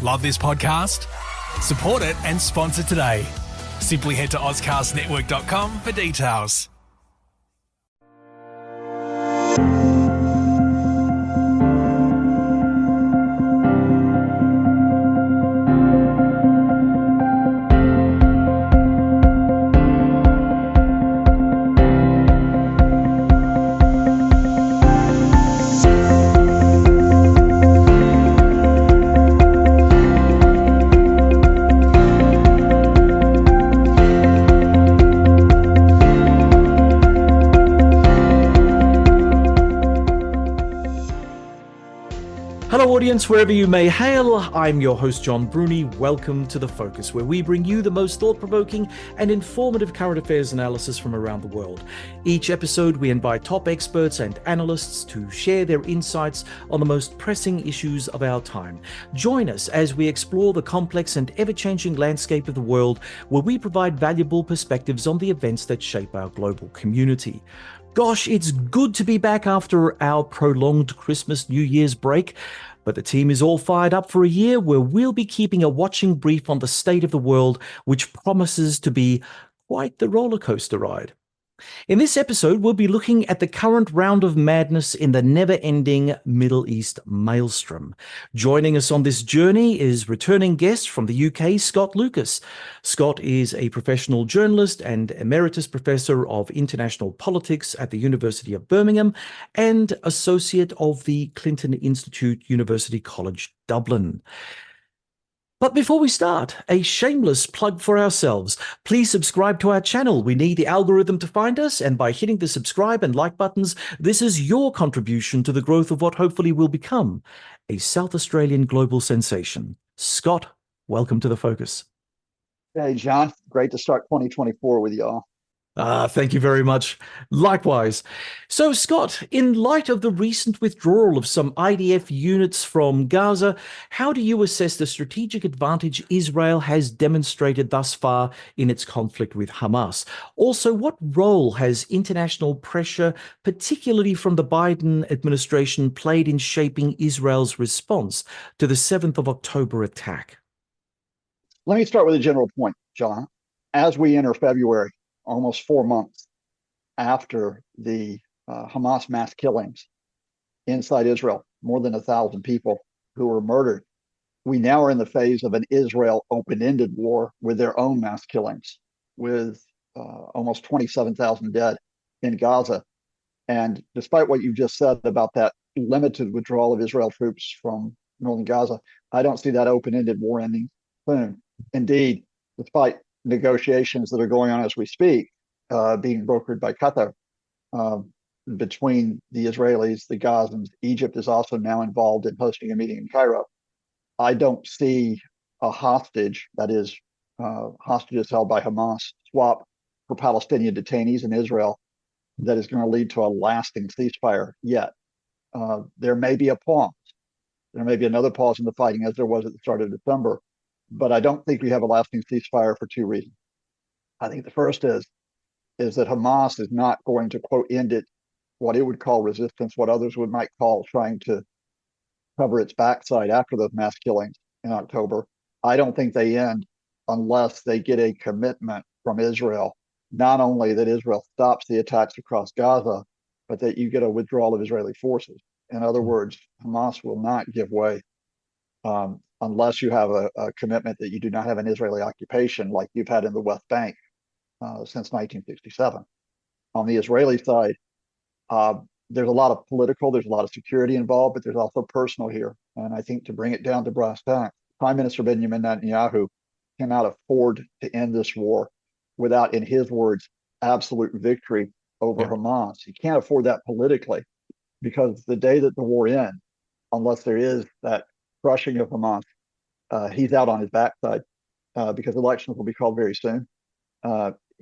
Love this podcast? Support it and sponsor today. Simply head to ozcastnetwork.com for details. Hello audience, wherever you may hail, I'm your host John Bruni. Welcome to The Focus, where we bring you the most thought-provoking and informative current affairs analysis from around the world. Each episode we invite top experts and analysts to share their insights on the most pressing issues of our time. Join us as we explore the complex and ever-changing landscape of the world, where we provide valuable perspectives on the events that shape our global community. Gosh, it's good to be back after our prolonged Christmas New Year's break, but the team is all fired up for a year where we'll be keeping a watching brief on the state of the world, which promises to be quite the roller coaster ride. In this episode, we'll be looking at the current round of madness in the never-ending Middle East maelstrom. Joining us on this journey is returning guest from the UK, Scott Lucas. Scott is a professional journalist and emeritus professor of international politics at the University of Birmingham and associate of the Clinton Institute, University College Dublin. But before we start, a shameless plug for ourselves. Please subscribe to our channel. We need the algorithm to find us, and by hitting the subscribe and like buttons, this is your contribution to the growth of what hopefully will become a South Australian global sensation. Scott, welcome to The Focus. Hey, John. Great to start 2024 with y'all. Thank you very much. Likewise. So, Scott, in light of the recent withdrawal of some IDF units from Gaza, how do you assess the strategic advantage Israel has demonstrated thus far in its conflict with Hamas? Also, what role has international pressure, particularly from the Biden administration, played in shaping Israel's response to the 7th of October attack? Let me start with a general point, John. As we enter February, almost 4 months after the Hamas mass killings inside Israel, more than 1,000 people who were murdered, we now are in the phase of an Israel open-ended war with their own mass killings, with almost 27,000 dead in Gaza. And despite what you just said about that limited withdrawal of Israel troops from northern Gaza, I don't see that open-ended war ending soon. Indeed, despite negotiations that are going on as we speak, being brokered by Qatar between the Israelis, the Gazans. Egypt is also now involved in hosting a meeting in Cairo. I don't see a hostage, that is, hostages held by Hamas, swap for Palestinian detainees in Israel that is going to lead to a lasting ceasefire yet. There may be a pause. There may be another pause in the fighting as there was at the start of December. But I don't think we have a lasting ceasefire for two reasons. I think the first is that Hamas is not going to, quote, end it, what it would call resistance, what others might call trying to cover its backside after those mass killings in October. I don't think they end unless they get a commitment from Israel, not only that Israel stops the attacks across Gaza, but that you get a withdrawal of Israeli forces. In other words, Hamas will not give way unless you have a commitment that you do not have an Israeli occupation like you've had in the West Bank since 1967. On the Israeli side, there's a lot of political, there's a lot of security involved, but there's also personal here. And I think to bring it down to brass tacks, Prime Minister Benjamin Netanyahu cannot afford to end this war without, in his words, absolute victory over Hamas. He can't afford that politically, because the day that the war ends, unless there is that crushing of Hamas, he's out on his backside because elections will be called very soon.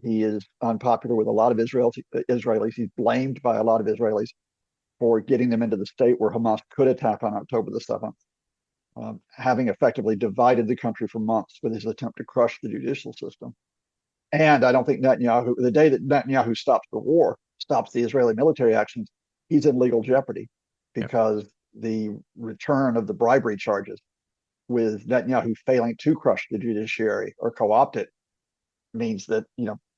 He is unpopular with a lot of Israelis. He's blamed by a lot of Israelis for getting them into the state where Hamas could attack on October the 7th, having effectively divided the country for months with his attempt to crush the judicial system. And I don't think Netanyahu, the day that Netanyahu stops the war, stops the Israeli military actions, he's in legal jeopardy because the return of the bribery charges with Netanyahu failing to crush the judiciary or co-opt it means that,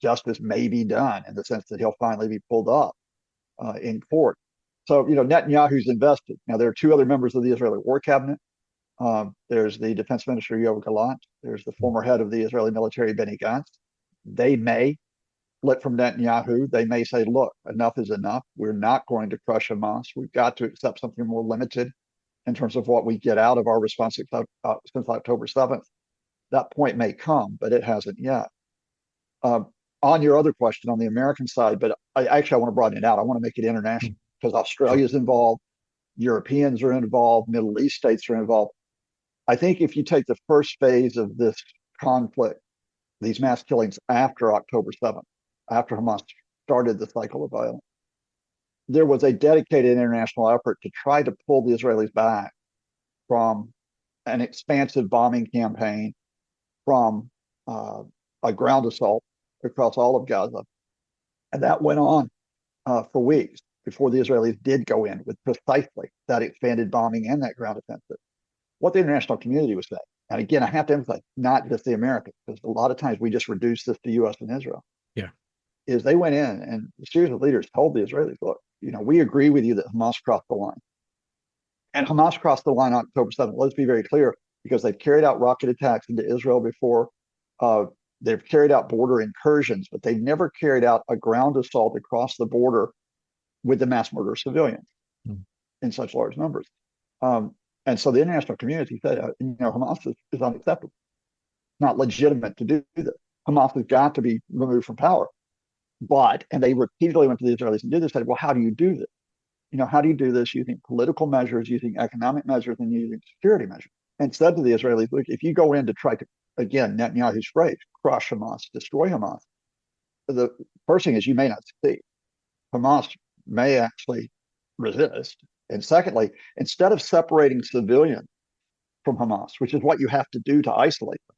justice may be done in the sense that he'll finally be pulled up in court. So, Netanyahu's invested. Now, there are two other members of the Israeli war cabinet. There's the defense minister, Yoav Gallant. There's the former head of the Israeli military, Benny Gantz. They may flip from Netanyahu. They may say, look, enough is enough. We're not going to crush Hamas. We've got to accept something more limited in terms of what we get out of our response since October 7th. That point may come, but it hasn't yet. On your other question on the American side, but I want to broaden it out. I want to make it international because Australia's involved, Europeans are involved, Middle East states are involved. I think if you take the first phase of this conflict, these mass killings after October 7th, after Hamas started the cycle of violence, there was a dedicated international effort to try to pull the Israelis back from an expansive bombing campaign, from a ground assault across all of Gaza. And that went on for weeks before the Israelis did go in with precisely that expanded bombing and that ground offensive. What the international community was saying, and again, I have to emphasize, not just the Americans, because a lot of times we just reduce this to U.S. and Israel. Yeah. Is they went in and the series of leaders told the Israelis, look, we agree with you that Hamas crossed the line. And Hamas crossed the line on October 7th. Let's be very clear, because they've carried out rocket attacks into Israel before. They've carried out border incursions, but they've never carried out a ground assault across the border with the mass murder of civilians in such large numbers. And so the international community said, Hamas is unacceptable, not legitimate to do this. Hamas has got to be removed from power. And they repeatedly went to the Israelis and did this, said, well, how do you do this? How do you do this using political measures, using economic measures, and using security measures? And said to the Israelis, look, if you go in to try to, again, Netanyahu's phrase, crush Hamas, destroy Hamas, the first thing is you may not succeed. Hamas may actually resist. And secondly, instead of separating civilians from Hamas, which is what you have to do to isolate them,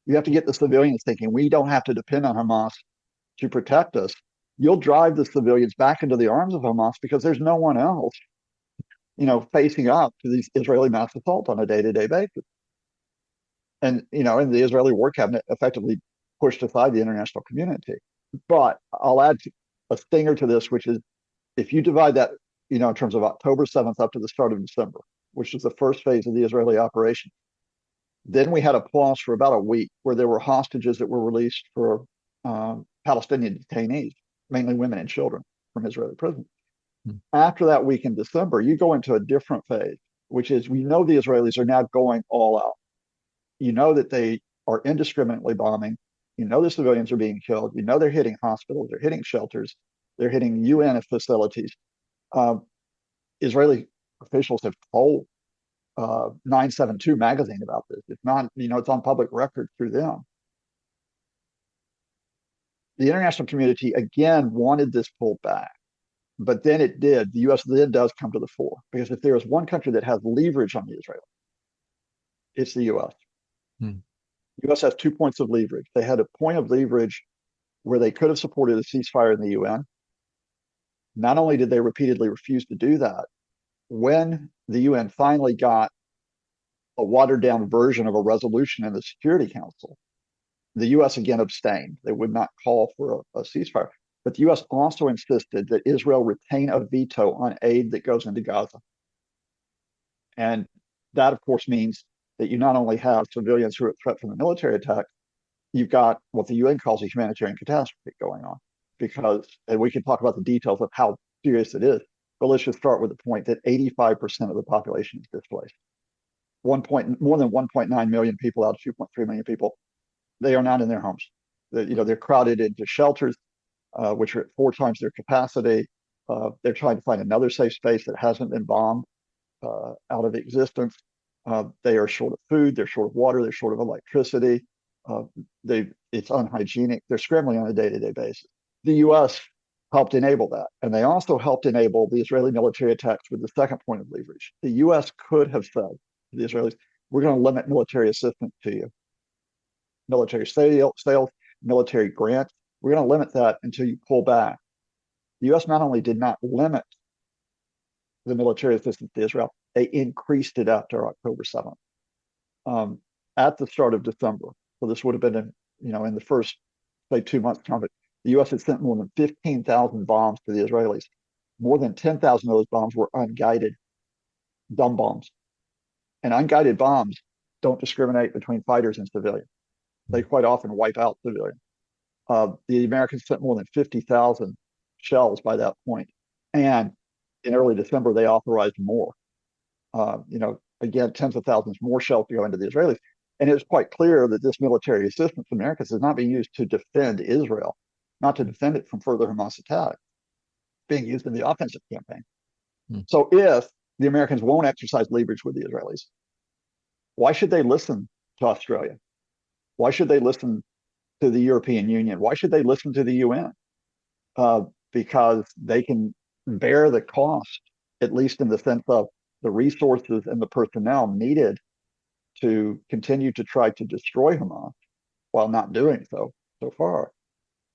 you have to get the civilians thinking we don't have to depend on Hamas to protect us. You'll drive the civilians back into the arms of Hamas because there's no one else, facing up to these Israeli mass assaults on a day-to-day basis. And, and the Israeli war cabinet effectively pushed aside the international community. But I'll add a stinger to this, which is if you divide that, in terms of October 7th up to the start of December, which was the first phase of the Israeli operation, then we had a pause for about a week where there were hostages that were released for Palestinian detainees, mainly women and children from Israeli prisons. After that week in December, you go into a different phase, which is we know the Israelis are now going all out. You know that they are indiscriminately bombing. You know the civilians are being killed. You know they're hitting hospitals, they're hitting shelters, they're hitting UN facilities. Israeli officials have told 972 magazine about this. It's not, it's on public record through them. The international community, again, wanted this pulled back. But then it did. The U.S. then does come to the fore. Because if there is one country that has leverage on the Israelis, it's the U.S. The U.S. has 2 points of leverage. They had a point of leverage where they could have supported a ceasefire in the UN. Not only did they repeatedly refuse to do that, when the UN finally got a watered-down version of a resolution in the Security Council, the U.S. again abstained. They would not call for a ceasefire. But the U.S. also insisted that Israel retain a veto on aid that goes into Gaza. And that, of course, means that you not only have civilians who are at threat from a military attack, you've got what the UN calls a humanitarian catastrophe going on. And we can talk about the details of how serious it is, but let's just start with the point that 85% of the population is displaced. More than 1.9 million people out of 2.3 million people, they are not in their homes. They're crowded into shelters, which are at 4 times their capacity. They're trying to find another safe space that hasn't been bombed out of existence. They are short of food, they're short of water, they're short of electricity. It's unhygienic. They're scrambling on a day-to-day basis. The U.S. helped enable that. And they also helped enable the Israeli military attacks with the second point of leverage. The U.S. could have said to the Israelis, we're going to limit military assistance to you. Military sales, military grants, we're going to limit that until you pull back. The U.S. not only did not limit the military assistance to Israel, they increased it after October 7th. At the start of December. So this would have been in the first, say, 2 months conflict. The U.S. had sent more than 15,000 bombs to the Israelis. More than 10,000 of those bombs were unguided, dumb bombs. And unguided bombs don't discriminate between fighters and civilians. They quite often wipe out civilians. The Americans sent more than 50,000 shells by that point. And in early December, they authorized more. Again, tens of thousands more shells to go into the Israelis. And it was quite clear that this military assistance from Americans is not being used to defend Israel, not to defend it from further Hamas attacks, being used in the offensive campaign. So if the Americans won't exercise leverage with the Israelis, why should they listen to Australia? Why should they listen to the European Union? Why should they listen to the UN? Because they can bear the cost, at least in the sense of the resources and the personnel needed to continue to try to destroy Hamas while not doing so far.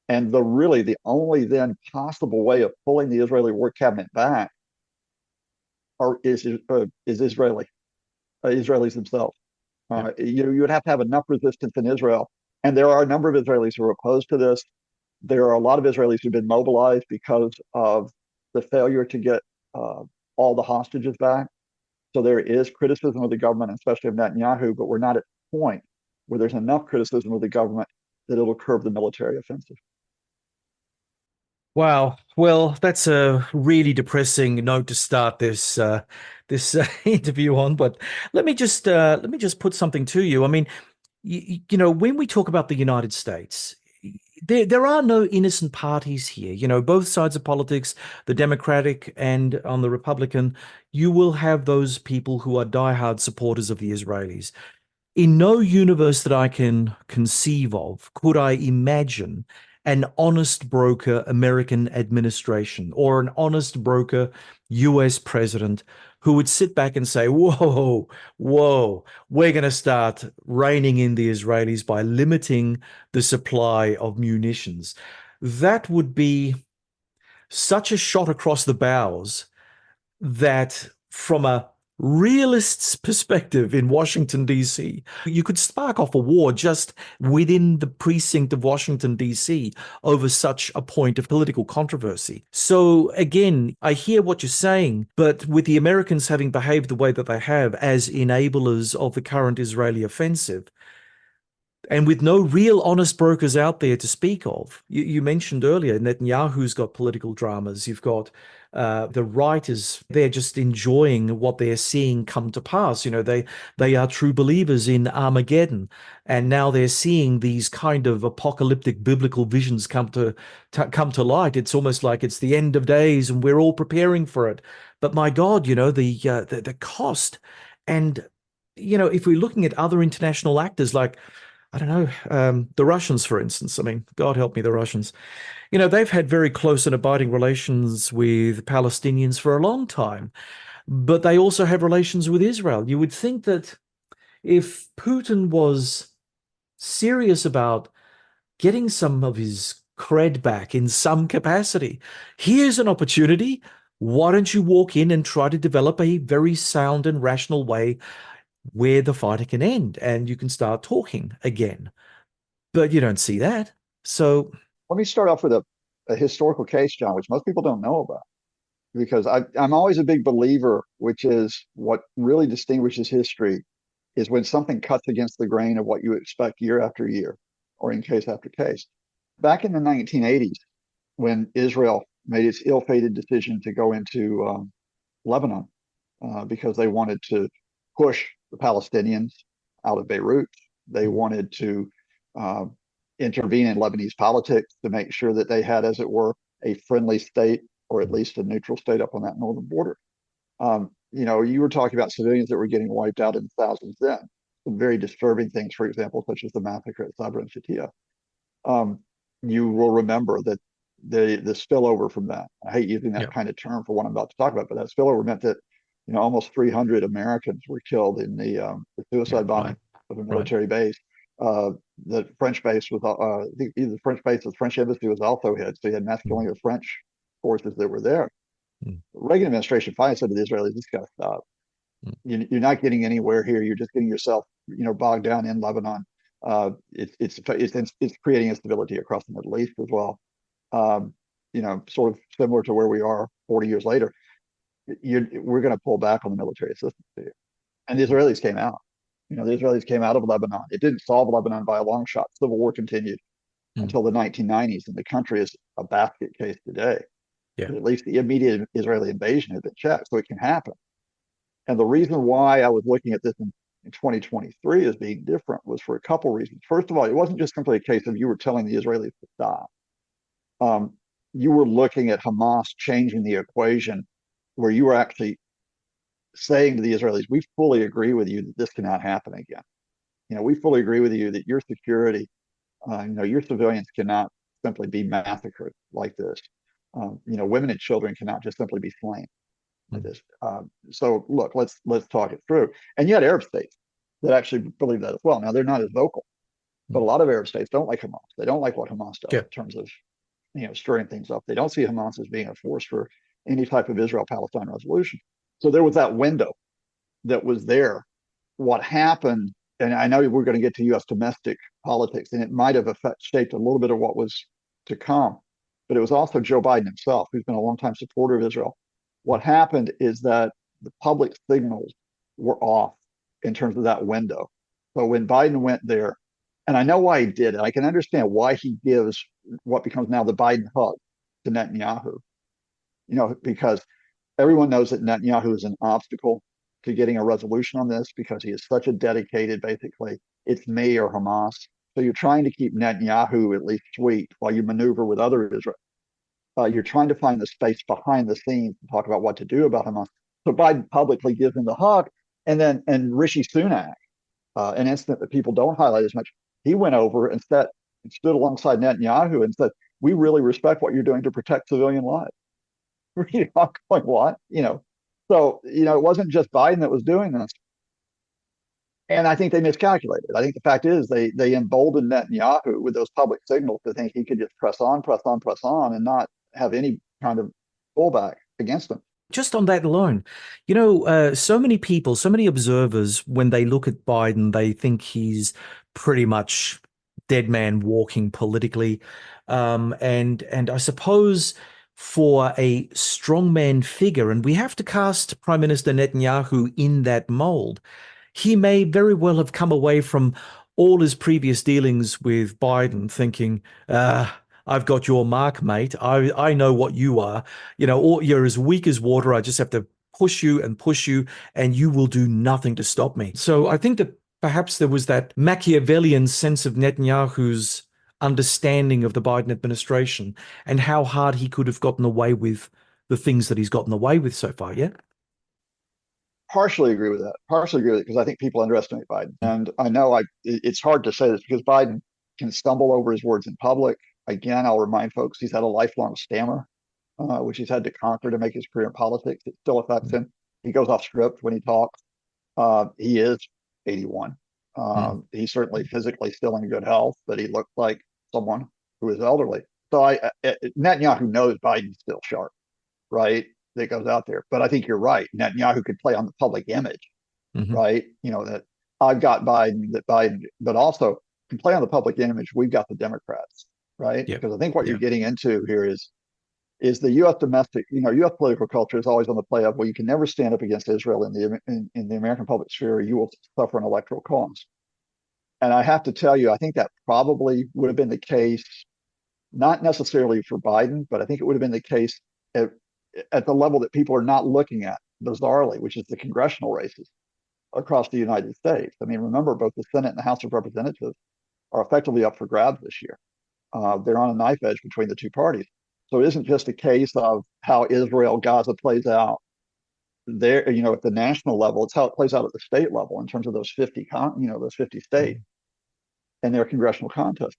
And the only then possible way of pulling the Israeli war cabinet back is Israelis themselves. You would have to have enough resistance in Israel. And there are a number of Israelis who are opposed to this. There are a lot of Israelis who've been mobilized because of the failure to get all the hostages back. So there is criticism of the government, especially of Netanyahu, but we're not at the point where there's enough criticism of the government that it'll curb the military offensive. Wow. Well, that's a really depressing note to start this interview on. But let me just put something to you. I mean, when we talk about the United States, there are no innocent parties here. Both sides of politics, the Democratic and on the Republican, you will have those people who are diehard supporters of the Israelis. In no universe that I can conceive of could I imagine an honest broker American administration or an honest broker US president who would sit back and say, whoa, we're going to start reining in the Israelis by limiting the supply of munitions. That would be such a shot across the bows that from a realist's perspective in Washington, D.C., you could spark off a war just within the precinct of Washington, D.C. over such a point of political controversy. So again, I hear what you're saying, but with the Americans having behaved the way that they have as enablers of the current Israeli offensive, and with no real honest brokers out there to speak of. You mentioned earlier, Netanyahu's got political dramas. You've got the writers, they're just enjoying what they're seeing come to pass. They are true believers in Armageddon. And now they're seeing these kind of apocalyptic biblical visions come to light. It's almost like it's the end of days and we're all preparing for it. But my God, the cost. And, if we're looking at other international actors like, I don't know, the Russians, for instance. I mean, God help me, the Russians. They've had very close and abiding relations with Palestinians for a long time, but they also have relations with Israel. You would think that if Putin was serious about getting some of his cred back in some capacity, here's an opportunity. Why don't you walk in and try to develop a very sound and rational way where the fighting can end and you can start talking again? But you don't see that. So let me start off with a historical case, John, which most people don't know about, because I'm always a big believer, which is what really distinguishes history is when something cuts against the grain of what you expect year after year, or in case after case. Back in the 1980s, when Israel made its ill-fated decision to go into Lebanon because they wanted to push the Palestinians out of Beirut. They wanted to intervene in Lebanese politics to make sure that they had, as it were, a friendly state or at least a neutral state up on that northern border. You were talking about civilians that were getting wiped out in thousands then. Some very disturbing things, for example, such as the massacre at Sabra and Shatila. You will remember that the spillover from that, I hate using that kind of term for what I'm about to talk about, but that spillover meant that almost 300 Americans were killed in the suicide bombing of a military base. The French base was, either the French base or the French embassy was also hit. So you had mass killing of French forces that were there. The Reagan administration finally said to the Israelis, this got to stop. You're not getting anywhere here. You're just getting yourself, bogged down in Lebanon. It's creating instability across the Middle East as well. Sort of similar to where we are 40 years later. We're going to pull back on the military assistance to you. And the Israelis came out. The Israelis came out of Lebanon. It didn't solve Lebanon by a long shot. Civil war continued until the 1990s, and the country is a basket case today. Yeah. But at least the immediate Israeli invasion had been checked, so it can happen. And the reason why I was looking at this in 2023 as being different was for a couple reasons. First of all, it wasn't just simply a case of you were telling the Israelis to stop. You were looking at Hamas changing the equation, where you were actually saying to the Israelis, we fully agree with you that this cannot happen again. We fully agree with you that your security, your civilians cannot simply be massacred like this. Women and children cannot just simply be slain like this. So look, let's talk it through. And you had Arab states that actually believe that as well. Now they're not as vocal, but a lot of Arab states don't like Hamas. They don't like what Hamas does in terms of stirring things up. They don't see Hamas as being a force for any type of Israel-Palestine resolution. So there was that window that was there. What happened, and I know we're going to get to U.S. domestic politics, and it might have shaped a little bit of what was to come, but it was also Joe Biden himself, who's been a longtime supporter of Israel. What happened is that the public signals were off in terms of that window. So when Biden went there, and I know why he did it, I can understand why he gives what becomes now the Biden hug to Netanyahu, because everyone knows that Netanyahu is an obstacle to getting a resolution on this because he is such a dedicated, basically, it's me or Hamas. So you're trying to keep Netanyahu at least sweet while you maneuver with other Israel. You're trying to find the space behind the scenes to talk about what to do about Hamas. So Biden publicly gives him the hug, and Rishi Sunak, an incident that people don't highlight as much, he went over and stood alongside Netanyahu and said, "We really respect what you're doing to protect civilian lives." Going, what? So it wasn't just Biden that was doing this. And I think they miscalculated. I think the fact is they emboldened Netanyahu with those public signals to think he could just press on, and not have any kind of fallback against him. Just on that alone, so many people, so many observers, when they look at Biden, they think he's pretty much dead man walking politically. And I suppose for a strongman figure, and we have to cast Prime Minister Netanyahu in that mold, he may very well have come away from all his previous dealings with Biden thinking, I've got your mark, mate. I know what you are. You're as weak as water. I just have to push you, and you will do nothing to stop me. So I think that perhaps there was that Machiavellian sense of Netanyahu's understanding of the Biden administration and how hard he could have gotten away with the things that he's gotten away with so far, yeah? Partially agree with that. Because I think people underestimate Biden. And I know it's hard to say this because Biden can stumble over his words in public. Again, I'll remind folks he's had a lifelong stammer, which he's had to conquer to make his career in politics. It still affects him. He goes off script when he talks. He is 81. He's certainly physically still in good health, but he looks like someone who is elderly. So Netanyahu knows Biden's still sharp, right? That goes out there. But I think you're right. Netanyahu could play on the public image, right? That I've got Biden, but also can play on the public image. We've got the Democrats, right? Because I think what you're getting into here is the U.S. domestic, U.S. political culture is always on the play of, well, you can never stand up against Israel in the American public sphere, or you will suffer an electoral cost. And I have to tell you, I think that probably would have been the case, not necessarily for Biden, but I think it would have been the case at the level that people are not looking at, bizarrely, which is the congressional races across the United States. I mean, remember, both the Senate and the House of Representatives are effectively up for grabs this year. They're on a knife edge between the two parties. So it isn't just a case of how Israel-Gaza plays out there, at the national level. It's how it plays out at the state level in terms of those 50 states and their congressional contests.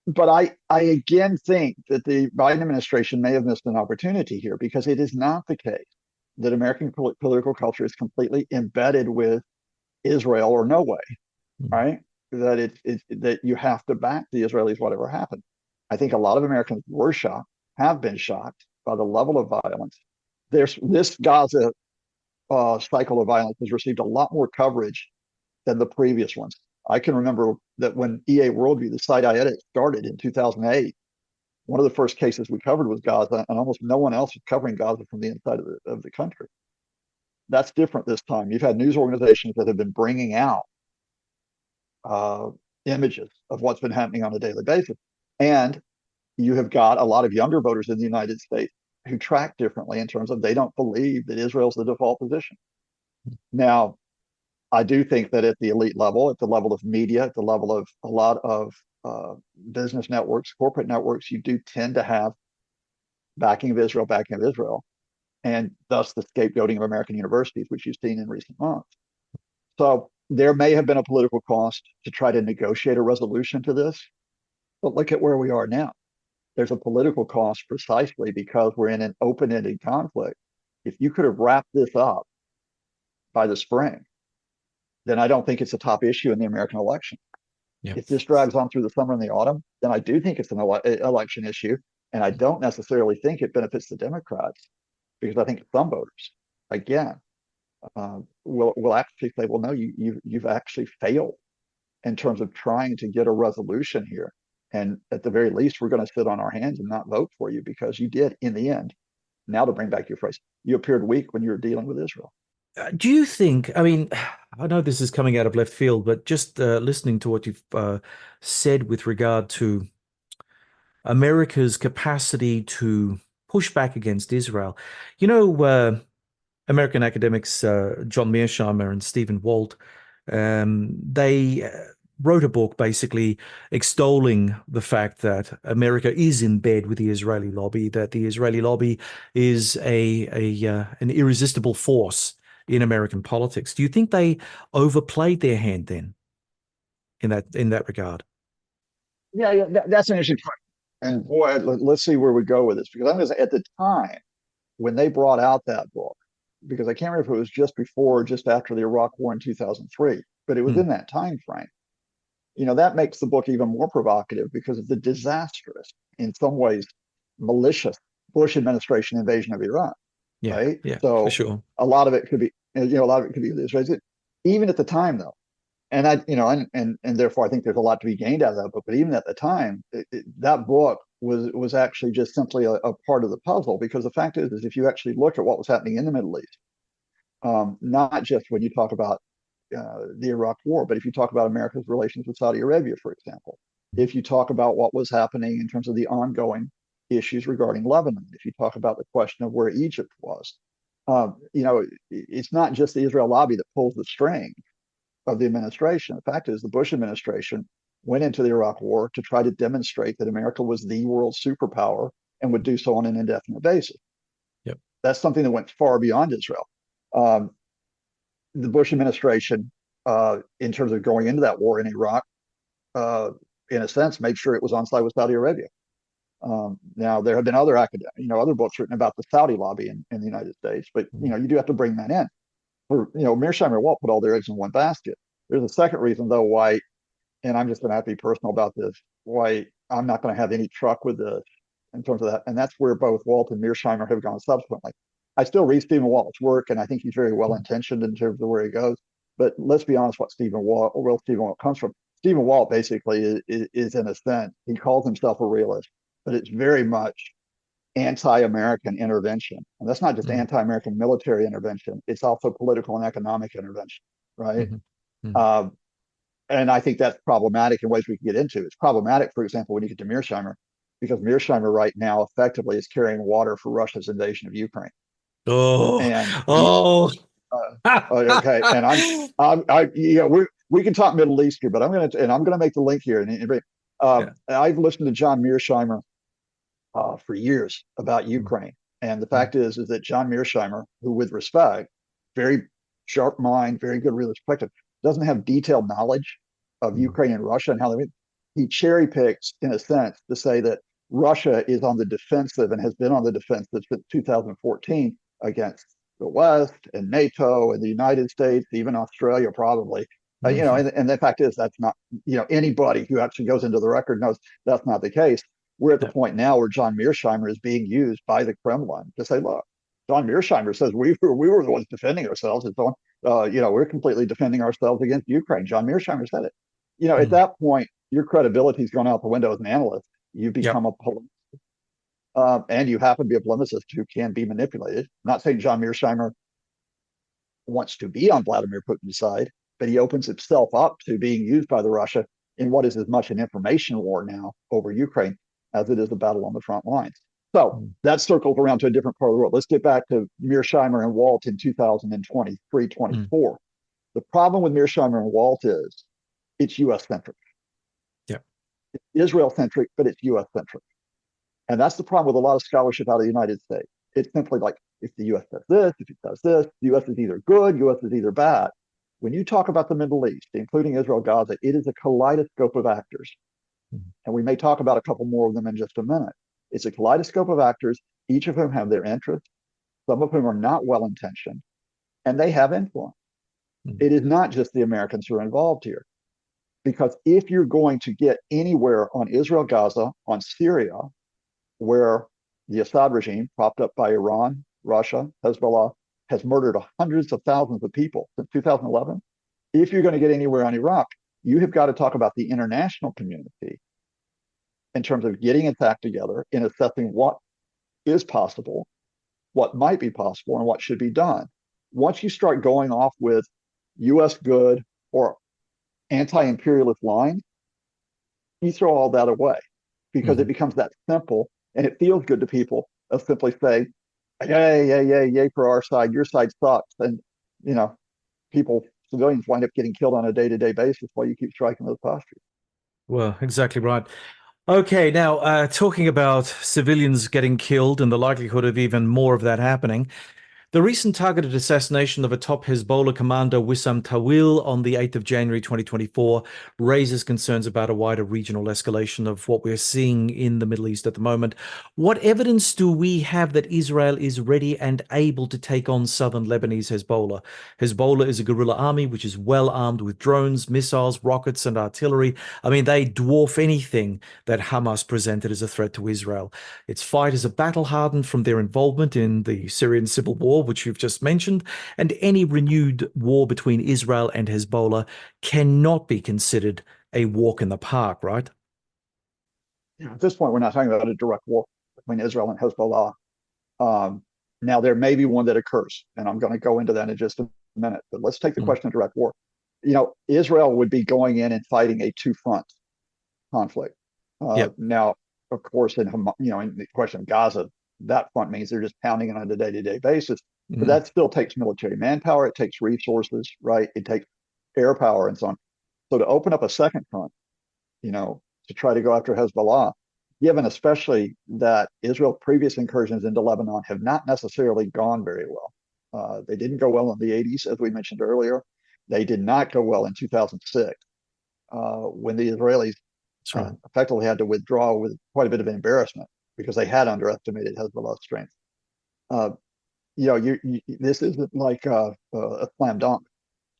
But I again think that the Biden administration may have missed an opportunity here, because it is not the case that American political culture is completely embedded with Israel or no way, right? That that you have to back the Israelis, whatever happened. I think a lot of Americans have been shocked by the level of violence. There's this Gaza cycle of violence has received a lot more coverage than the previous ones. I can remember that when EA Worldview, the site I edit, started in 2008, one of the first cases we covered was Gaza, and almost no one else was covering Gaza from the inside of the country. That's different this time. You've had news organizations that have been bringing out images of what's been happening on a daily basis. And you have got a lot of younger voters in the United States who track differently in terms of they don't believe that Israel's the default position. Now, I do think that at the elite level, at the level of media, at the level of a lot of business networks, corporate networks, you do tend to have backing of Israel, and thus the scapegoating of American universities, which you've seen in recent months. So there may have been a political cost to try to negotiate a resolution to this, but look at where we are now. There's a political cost precisely because we're in an open-ended conflict. If you could have wrapped this up by the spring, then I don't think it's a top issue in the American election. Yep. If this drags on through the summer and the autumn, then I do think it's an election issue. And I don't necessarily think it benefits the Democrats, because I think some voters, again, will actually say, well, no, you've actually failed in terms of trying to get a resolution here. And at the very least, we're going to sit on our hands and not vote for you because you did, in the end. Now, to bring back your phrase, you appeared weak when you were dealing with Israel. Do you think, I mean, I know this is coming out of left field, but just listening to what you've said with regard to America's capacity to push back against Israel, you know, American academics John Mearsheimer and Stephen Walt, they wrote a book basically extolling the fact that America is in bed with the Israeli lobby, that the Israeli lobby is an irresistible force in American politics. Do you think they overplayed their hand then in that regard? Yeah, that's an interesting point. And boy, let's see where we go with this, because I'm going to say at the time when they brought out that book, because I can't remember if it was just before or just after the Iraq War in 2003, but it was in that time frame. You know, that makes the book even more provocative because of the disastrous, in some ways, malicious Bush administration invasion of Iraq. Yeah, right? Yeah, So for sure. a lot of it could be, a lot of it could be this, right? Even at the time, though, and and therefore I think there's a lot to be gained out of that book. But even at the time, that book was actually just simply a part of the puzzle, because the fact is if you actually look at what was happening in the Middle East, not just when you talk about the Iraq War, but if you talk about America's relations with Saudi Arabia, for example, if you talk about what was happening in terms of the ongoing issues regarding Lebanon, if you talk about the question of where Egypt was, it's not just the Israel lobby that pulls the string of the administration. The fact is the Bush administration went into the Iraq War to try to demonstrate that America was the world superpower and would do so on an indefinite basis. Yep. That's something that went far beyond Israel. The Bush administration, in terms of going into that war in Iraq, in a sense, made sure it was on side with Saudi Arabia. Now, there have been other other books written about the Saudi lobby in the United States, but you do have to bring that in. Mearsheimer and Walt put all their eggs in one basket. There's a second reason, though, why, and I'm just going to have to be personal about this, why I'm not going to have any truck with this in terms of that, and that's where both Walt and Mearsheimer have gone subsequently. I still read Stephen Walt's work, and I think he's very well intentioned in terms of where he goes. But let's be honest, where Stephen Walt comes from. Stephen Walt basically is in a sense, he calls himself a realist, but it's very much anti-American intervention. And that's not just anti-American military intervention, it's also political and economic intervention, right? And I think that's problematic in ways we can get into. It's problematic, for example, when you get to Mearsheimer, because Mearsheimer right now effectively is carrying water for Russia's invasion of Ukraine. Okay. And we can talk Middle East here, but I'm going to make the link here. I've listened to John Mearsheimer for years about Ukraine, and the fact is that John Mearsheimer, who, with respect, very sharp mind, very good realist perspective, doesn't have detailed knowledge of Ukraine and Russia and how he cherry picks, in a sense, to say that Russia is on the defensive and has been on the defensive since 2014 against the West and NATO and the United States, even Australia, probably. And the fact is that's not, anybody who actually goes into the record knows that's not the case. We're at the point now where John Mearsheimer is being used by the Kremlin to say, look, John Mearsheimer says we were the ones defending ourselves and so on. We're completely defending ourselves against Ukraine. John Mearsheimer said it. At that point, your credibility's gone out the window as an analyst. You become a polemicist, and you happen to be a polemicist who can be manipulated. I'm not saying John Mearsheimer wants to be on Vladimir Putin's side, but he opens himself up to being used by the Russia in what is as much an information war now over Ukraine as it is a battle on the front lines. So that circles around to a different part of the world. Let's get back to Mearsheimer and Walt in 2023, 24. The problem with Mearsheimer and Walt is it's U.S. centric. Yeah. It's Israel centric, but it's U.S. centric. And that's the problem with a lot of scholarship out of the United States. It's simply like, if the U.S. does this, if it does this, the U.S. is either good, U.S. is either bad. When you talk about the Middle East, including Israel, Gaza, it is a kaleidoscope of actors. And we may talk about a couple more of them in just a minute. It's a kaleidoscope of actors, each of whom have their interests, some of whom are not well-intentioned, and they have influence. It is not just the Americans who are involved here. Because if you're going to get anywhere on Israel, Gaza, on Syria, where the Assad regime, propped up by Iran, Russia, Hezbollah, has murdered hundreds of thousands of people since 2011, if you're going to get anywhere on Iraq, you have got to talk about the international community in terms of getting its act together in assessing what is possible, what might be possible, and what should be done. Once you start going off with U.S. good or anti-imperialist lines, you throw all that away because it becomes that simple, and it feels good to people of simply say, yay for our side, your side sucks. And, civilians wind up getting killed on a day-to-day basis while you keep striking those postures. Well, exactly right. Okay, now talking about civilians getting killed and the likelihood of even more of that happening, the recent targeted assassination of a top Hezbollah commander, Wissam Tawil, on the 8th of January 2024 raises concerns about a wider regional escalation of what we're seeing in the Middle East at the moment. What evidence do we have that Israel is ready and able to take on southern Lebanese Hezbollah? Hezbollah is a guerrilla army which is well armed with drones, missiles, rockets, and artillery. I mean, they dwarf anything that Hamas presented as a threat to Israel. Its fighters are battle-hardened from their involvement in the Syrian civil war, which you've just mentioned, and any renewed war between Israel and Hezbollah cannot be considered a walk in the park, right? At this point, we're not talking about a direct war between Israel and Hezbollah. Now, there may be one that occurs, and I'm going to go into that in just a minute, but let's take the question of direct war. Israel would be going in and fighting a two-front conflict. Now, of course, in the question of Gaza, that front means they're just pounding it on a day-to-day basis. But that still takes military manpower. It takes resources, right? It takes air power and so on. So to open up a second front, to try to go after Hezbollah, given especially that Israel's previous incursions into Lebanon have not necessarily gone very well. They didn't go well in the 80s, as we mentioned earlier. They did not go well in 2006, when the Israelis effectively had to withdraw with quite a bit of embarrassment because they had underestimated Hezbollah's strength. This isn't like a slam dunk,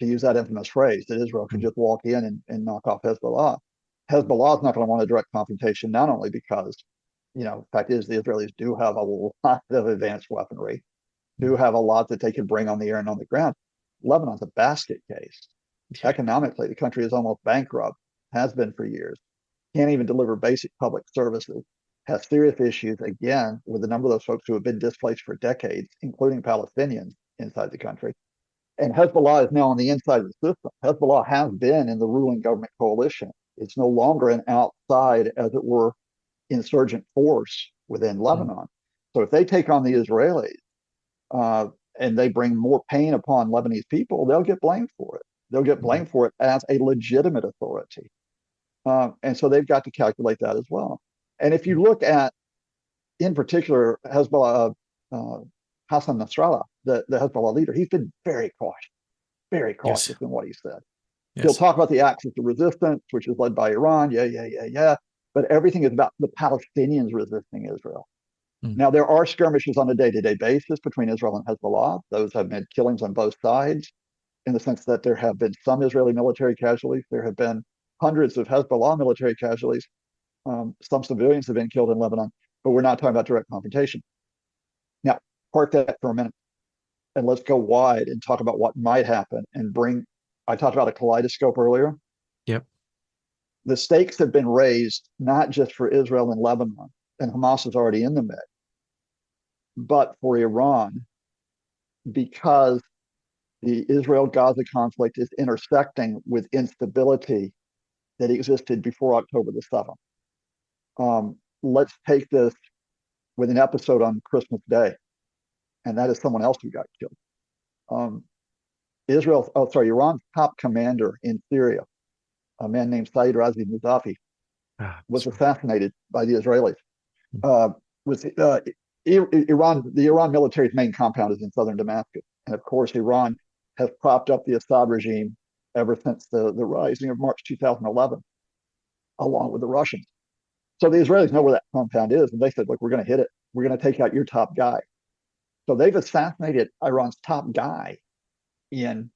to use that infamous phrase, that Israel can just walk in and knock off Hezbollah. Hezbollah is not going to want a direct confrontation, not only because, the fact is the Israelis do have a lot of advanced weaponry, do have a lot that they can bring on the air and on the ground. Lebanon's a basket case. Economically, the country is almost bankrupt, has been for years, can't even deliver basic public services, has serious issues, again, with a number of those folks who have been displaced for decades, including Palestinians inside the country. And Hezbollah is now on the inside of the system. Hezbollah has been in the ruling government coalition. It's no longer an outside, as it were, insurgent force within Lebanon. So if they take on the Israelis and they bring more pain upon Lebanese people, they'll get blamed for it. They'll get blamed for it as a legitimate authority. And so they've got to calculate that as well. And if you look at, in particular, Hezbollah, Hassan Nasrallah, the Hezbollah leader, he's been very cautious in what he said. He'll talk about the axis of resistance, which is led by Iran. But everything is about the Palestinians resisting Israel. Now, there are skirmishes on a day-to-day basis between Israel and Hezbollah. Those have been killings on both sides, in the sense that there have been some Israeli military casualties. There have been hundreds of Hezbollah military casualties. Some civilians have been killed in Lebanon, but we're not talking about direct confrontation. Now, park that for a minute and let's go wide and talk about what might happen and bring. I talked about a kaleidoscope earlier. Yep. The stakes have been raised not just for Israel and Lebanon, and Hamas is already in the mix, but for Iran, because the Israel-Gaza conflict is intersecting with instability that existed before October the 7th. Let's take this with an episode on Christmas Day, and that is someone else who got killed. Iran's top commander in Syria, a man named Saeed Razi Muzafi, was assassinated by the Israelis. The Iran military's main compound is in southern Damascus, and of course, Iran has propped up the Assad regime ever since the rising of March 2011, along with the Russians. So the Israelis know where that compound is, and they said, "Look, we're going to hit it. We're going to take out your top guy." So they've assassinated Iran's top guy in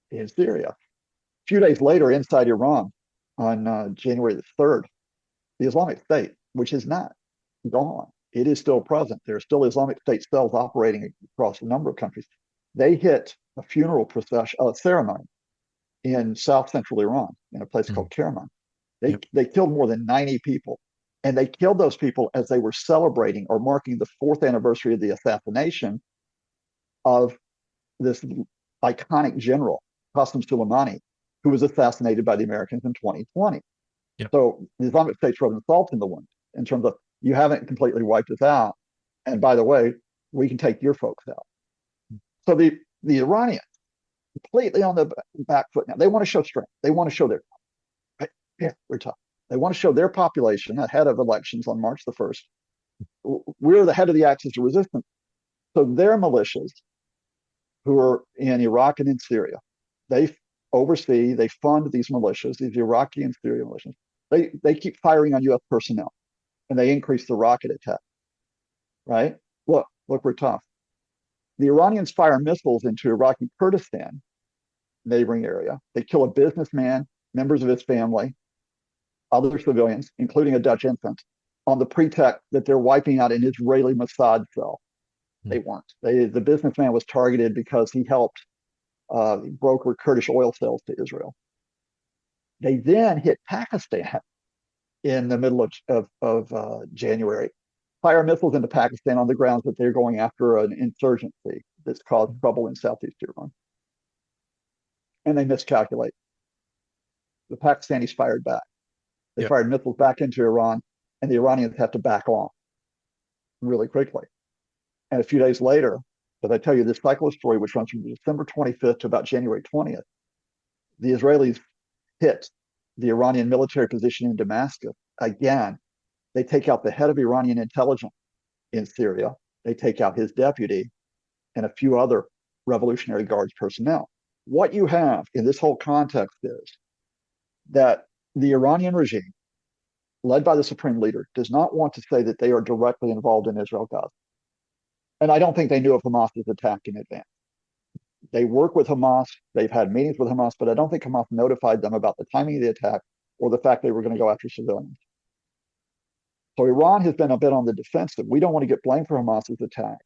Syria. A few days later, inside Iran, on January the 3rd, the Islamic State, which is not gone, it is still present. There are still Islamic State cells operating across a number of countries. They hit a funeral procession, a ceremony in south central Iran, in a place called Kerman. They killed more than 90 people, and they killed those people as they were celebrating or marking the 4th anniversary of the assassination of this iconic general, Qasem Soleimani, who was assassinated by the Americans in 2020. Yep. So the Islamic State's rubbing salt in the wound in terms of, you haven't completely wiped us out, and by the way, we can take your folks out. So the Iranians, completely on the back foot now. They want to show strength. They want to show their, right? Yeah, we're tough. They want to show their population ahead of elections on March the 1st. We're the head of the axis of resistance. So their militias, who are in Iraq and in Syria, they oversee, they fund these militias, these Iraqi and Syrian militias. They keep firing on U.S. personnel, and they increase the rocket attack, right? Look, we're tough. The Iranians fire missiles into Iraqi Kurdistan, neighboring area. They kill a businessman, members of his family, other civilians, including a Dutch infant, on the pretext that they're wiping out an Israeli Mossad cell. They weren't. The businessman was targeted because he helped broker Kurdish oil sales to Israel. They then hit Pakistan in the middle of January, fire missiles into Pakistan on the grounds that they're going after an insurgency that's caused trouble in southeast Iran. And they miscalculate. The Pakistanis fired back. They fired missiles back into Iran, and the Iranians have to back off really quickly. And a few days later, as I tell you this cycle of story, which runs from December 25th to about January 20th, the Israelis hit the Iranian military position in Damascus. Again, they take out the head of Iranian intelligence in Syria. They take out his deputy and a few other Revolutionary Guards personnel. What you have in this whole context is that the Iranian regime, led by the supreme leader, does not want to say that they are directly involved in Israel-Gaza. And I don't think they knew of Hamas's attack in advance. They work with Hamas. They've had meetings with Hamas, but I don't think Hamas notified them about the timing of the attack or the fact they were going to go after civilians. So Iran has been a bit on the defensive. We don't want to get blamed for Hamas's attack.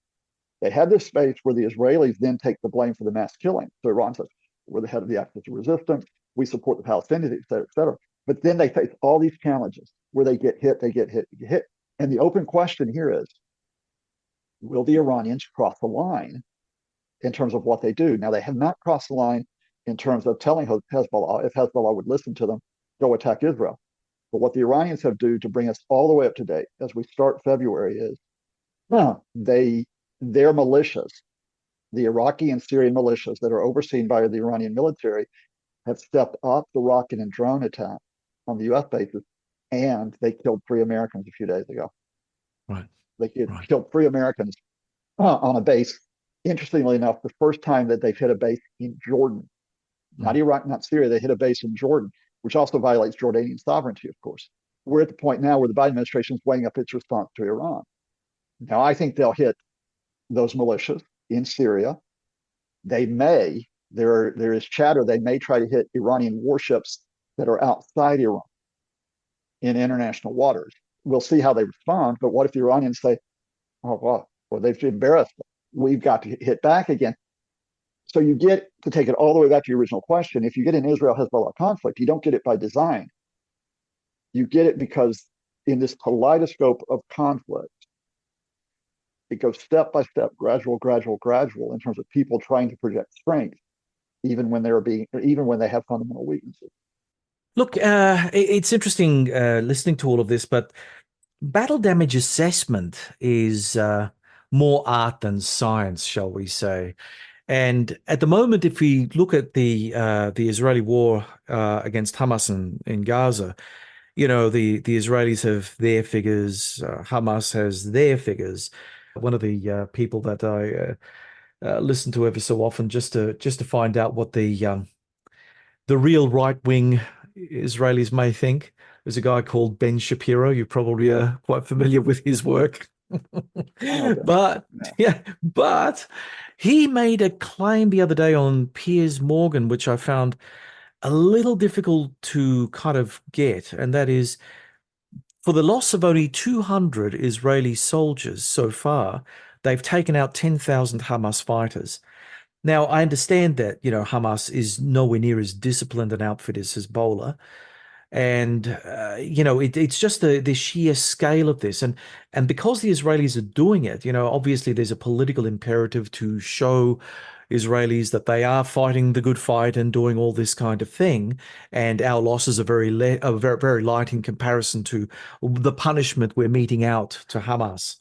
They had this space where the Israelis then take the blame for the mass killing. So Iran says, we're the head of the axis of resistance. We support the Palestinians, et cetera, et cetera. But then they face all these challenges where they get hit, they get hit, they get hit. And the open question here is, will the Iranians cross the line in terms of what they do? Now, they have not crossed the line in terms of telling Hezbollah, if Hezbollah would listen to them, go attack Israel. But what the Iranians have done to bring us all the way up to date as we start February is their militias, the Iraqi and Syrian militias that are overseen by the Iranian military, have stepped up the rocket and drone attack on the U.S. bases, and they killed 3 Americans a few days ago. Right. They killed 3 Americans on a base. Interestingly enough, the first time that they've hit a base in Jordan, not Iraq, not Syria, they hit a base in Jordan, which also violates Jordanian sovereignty, of course. We're at the point now where the Biden administration is weighing up its response to Iran. Now, I think they'll hit those militias in Syria. They may, there is chatter, they may try to hit Iranian warships that are outside Iran in international waters. We'll see how they respond, but what if the Iranians say, oh, well, or they've embarrassed us. We've got to hit back again. So you get to take it all the way back to your original question. If you get an Israel-Hezbollah conflict, you don't get it by design. You get it because in this kaleidoscope of conflict, it goes step by step, gradual in terms of people trying to project strength, even when they have fundamental weaknesses. Look, it's interesting listening to all of this, but battle damage assessment is more art than science, shall we say. And at the moment, if we look at the Israeli war against Hamas in Gaza, the Israelis have their figures, Hamas has their figures. One of the people that I listen to ever so often, just to find out what the real right wing Israelis may think. There's a guy called Ben Shapiro. You probably are quite familiar with his work. But but he made a claim the other day on Piers Morgan, which I found a little difficult to kind of get, and that is, for the loss of only 200 Israeli soldiers so far, they've taken out 10,000 Hamas fighters. Now, I understand that, Hamas is nowhere near as disciplined an outfit as Hezbollah. And, it's just the sheer scale of this. And because the Israelis are doing it, obviously there's a political imperative to show Israelis that they are fighting the good fight and doing all this kind of thing. And our losses are very, very light in comparison to the punishment we're meting out to Hamas.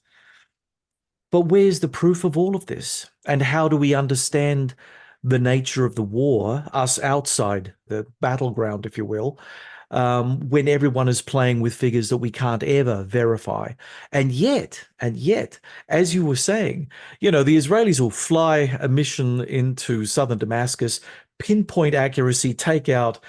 But where's the proof of all of this? And how do we understand the nature of the war, us outside the battleground, if you will, when everyone is playing with figures that we can't ever verify? And yet, as you were saying, the Israelis will fly a mission into southern Damascus, pinpoint accuracy, take out,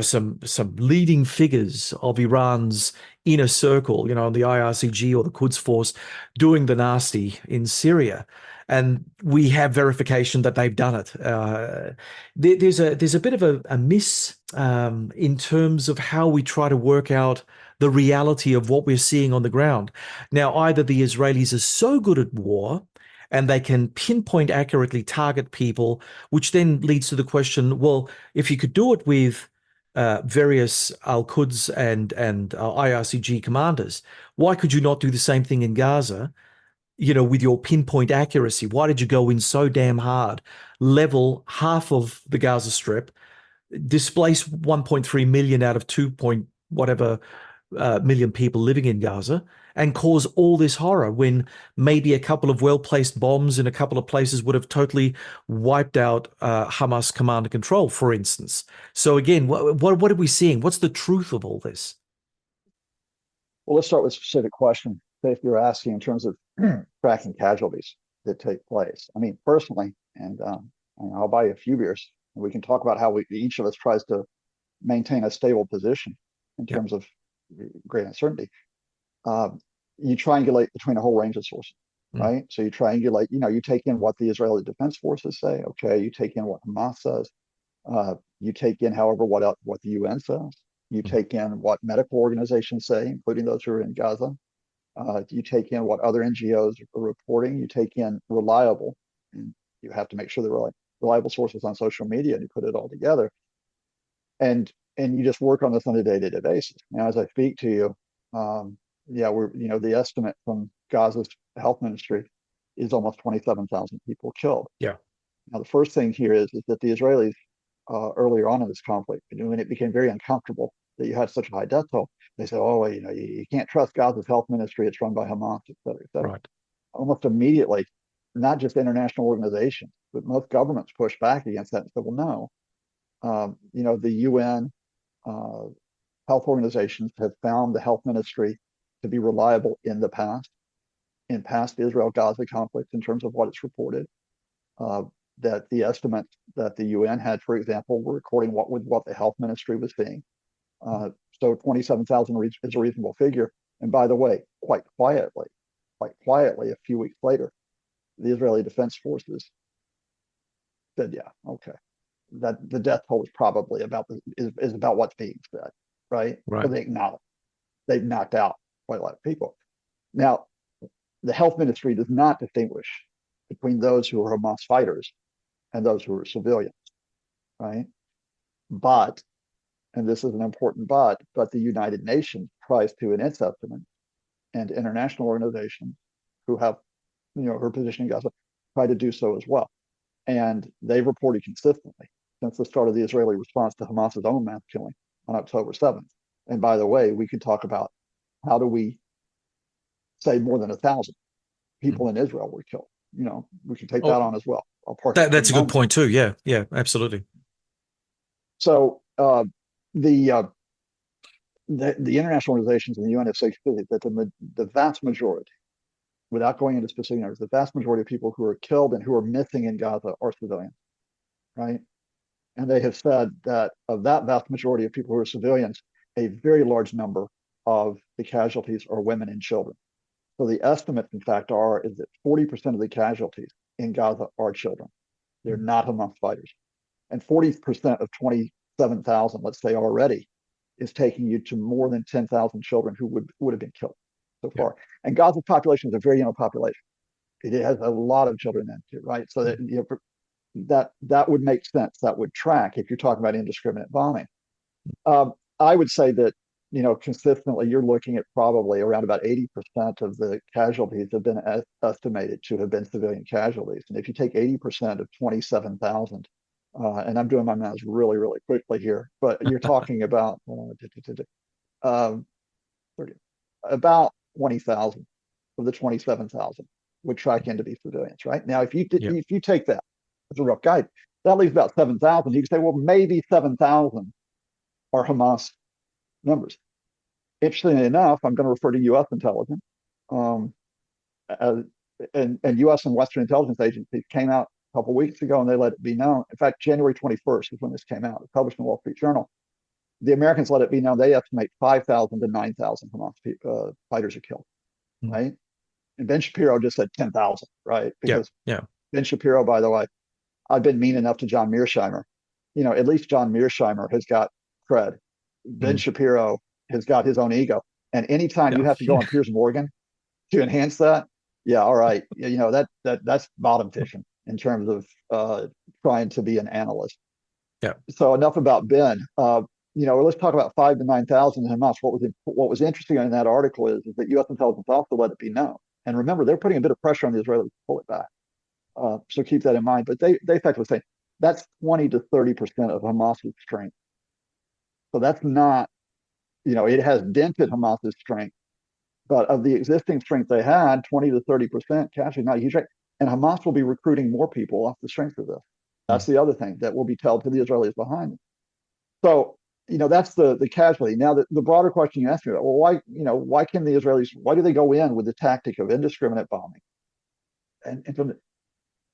some leading figures of Iran's inner circle, the IRCG or the Quds Force, doing the nasty in Syria. And we have verification that they've done it. There's a bit of a miss in terms of how we try to work out the reality of what we're seeing on the ground. Now, either the Israelis are so good at war and they can pinpoint accurately target people, which then leads to the question, well, if you could do it with various Al-Quds and IRCG commanders, why could you not do the same thing in Gaza, with your pinpoint accuracy? Why did you go in so damn hard, level half of the Gaza Strip, displace 1.3 million out of 2 point whatever million people living in Gaza, and cause all this horror when maybe a couple of well-placed bombs in a couple of places would have totally wiped out Hamas command and control, for instance? So again, what are we seeing? What's the truth of all this? Well, let's start with a specific question. If you're asking in terms of tracking casualties that take place. I mean, personally, and I'll buy you a few beers, and we can talk about how each of us tries to maintain a stable position in terms of great uncertainty. You triangulate between a whole range of sources, right? So you triangulate, you take in what the Israeli Defense Forces say, okay, you take in what Hamas says, you take in, however, what the UN says, you take in what medical organizations say, including those who are in Gaza, you take in what other NGOs are reporting, you take in reliable, and you have to make sure they're reliable sources on social media, and you put it all together. And you just work on this on a day-to-day basis. Now, as I speak to you, the estimate from Gaza's health ministry is almost 27,000 people killed. Yeah. Now, the first thing here is that the Israelis, earlier on in this conflict, when it became very uncomfortable that you had such a high death toll, they said, oh, you can't trust Gaza's health ministry. It's run by Hamas, et cetera, et cetera. Right. Almost immediately, not just international organizations, but most governments pushed back against that and said, well, no. The UN health organizations have found the health ministry to be reliable in past Israel-Gaza conflicts in terms of what it's reported. That the estimates that the UN had, for example, were according with what the health ministry was seeing. So 27,000 is a reasonable figure. And by the way, quite quietly, a few weeks later, the Israeli Defense Forces said, yeah, okay, that the death toll is probably about what's being said, right? Right. So they acknowledge they've knocked out quite a lot of people. Now, the health ministry does not distinguish between those who are Hamas fighters and those who are civilians, right? But, and this is an important but the United Nations tries to, in its estimate, and international organizations who have, her position in Gaza, try to do so as well. And they've reported consistently since the start of the Israeli response to Hamas's own mass killing on October 7th. And by the way, we could talk about how do we say more than 1,000 people in Israel were killed. We can take that on as well. I'll park that's a good point too. Yeah, absolutely. So the international organizations and the UN have said that the vast majority, without going into specific numbers, the vast majority of people who are killed and who are missing in Gaza are civilians, right? And they have said that of that vast majority of people who are civilians, a very large number of the casualties are women and children. So the estimates, in fact, is that 40% of the casualties in Gaza are children. They're not Hamas fighters. And 40% of 27,000, let's say already, is taking you to more than 10,000 children who would have been killed so far. And Gaza's population is a very young population. It has a lot of children in it, right? So that would make sense. That would track if you're talking about indiscriminate bombing. I would say that, consistently, you're looking at probably around about 80% of the casualties have been estimated to have been civilian casualties. And if you take 80% of 27,000, and I'm doing my math really, really quickly here, but you're talking about about 20,000 of the 27,000 would track into be civilians, right? Now, if you take that as a rough guide, that leaves about 7,000. You can say, well, maybe 7,000 are Hamas numbers. Interestingly enough, I'm going to refer to U.S. intelligence, and U.S. and Western intelligence agencies came out a couple of weeks ago, and they let it be known. In fact, January 21st is when this came out. It was published in the Wall Street Journal. The Americans let it be known they estimate 5,000 to 9,000 Hamas fighters are killed, right? And Ben Shapiro just said 10,000, right? Because Ben Shapiro, by the way, I've been mean enough to John Mearsheimer. At least John Mearsheimer has got cred. Ben Shapiro has got his own ego. And anytime you have to go on Piers Morgan to enhance that, all right. That's bottom fishing in terms of trying to be an analyst. Yeah. So enough about Ben. Let's talk about 5,000 to 9,000 Hamas. What was interesting in that article is that U.S. intelligence also let it be known. And remember, they're putting a bit of pressure on the Israelis to pull it back. So keep that in mind. But they effectively say that's 20 to 30% of Hamas's strength. So that's not, it has dented Hamas's strength. But of the existing strength they had, 20 to 30% casualty, not a huge rate. And Hamas will be recruiting more people off the strength of this. That's the other thing that will be told to the Israelis behind them. So, that's the casualty. Now, the broader question you asked me about, well, why can the Israelis, why do they go in with the tactic of indiscriminate bombing?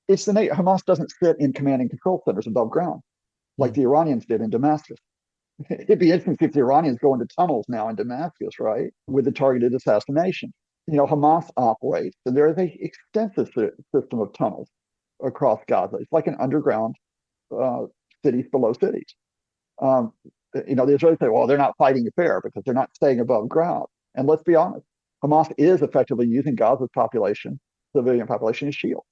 It's Hamas doesn't sit in command and control centers above ground like the Iranians did in Damascus. It'd be interesting if the Iranians go into tunnels now in Damascus, right, with the targeted assassination. Hamas operates, and there is an extensive system of tunnels across Gaza. It's like an underground cities below cities. The Israelis say, well, they're not fighting fair because they're not staying above ground. And let's be honest, Hamas is effectively using Gaza's population, civilian population, as shield.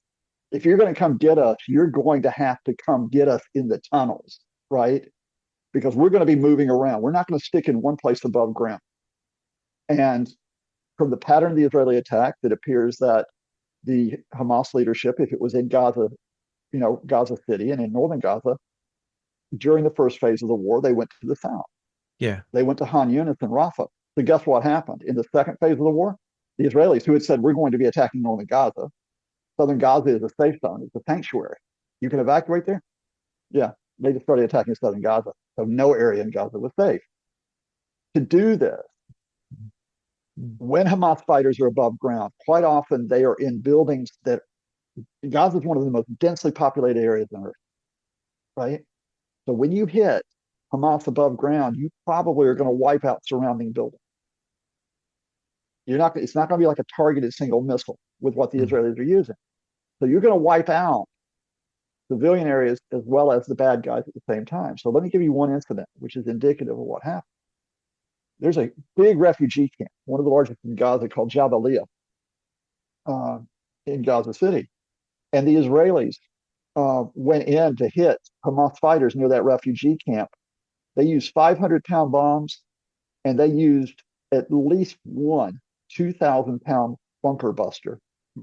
If you're going to come get us, you're going to have to come get us in the tunnels, right? Because we're going to be moving around. We're not going to stick in one place above ground. And from the pattern of the Israeli attack, it appears that the Hamas leadership, if it was in Gaza, Gaza City and in northern Gaza, during the first phase of the war, they went to the south. Yeah. They went to Han Yunis and Rafah. So guess what happened? In the second phase of the war, the Israelis, who had said, we're going to be attacking northern Gaza, southern Gaza is a safe zone. It's a sanctuary. You can evacuate there? Yeah. They just started attacking southern Gaza. So no area in Gaza was safe. To do this, when Hamas fighters are above ground, quite often they are in buildings that Gaza is one of the most densely populated areas on Earth, right? So when you hit Hamas above ground, you probably are going to wipe out surrounding buildings. It's not going to be like a targeted single missile with what the Israelis are using. So you're going to wipe out civilian areas as well as the bad guys at the same time. So let me give you one incident, which is indicative of what happened. There's a big refugee camp, one of the largest in Gaza, called Jabalia. uh, in Gaza City. And the Israelis went in to hit Hamas fighters near that refugee camp. They used 500-pound bombs, and they used at least one 2,000-pound bunker buster.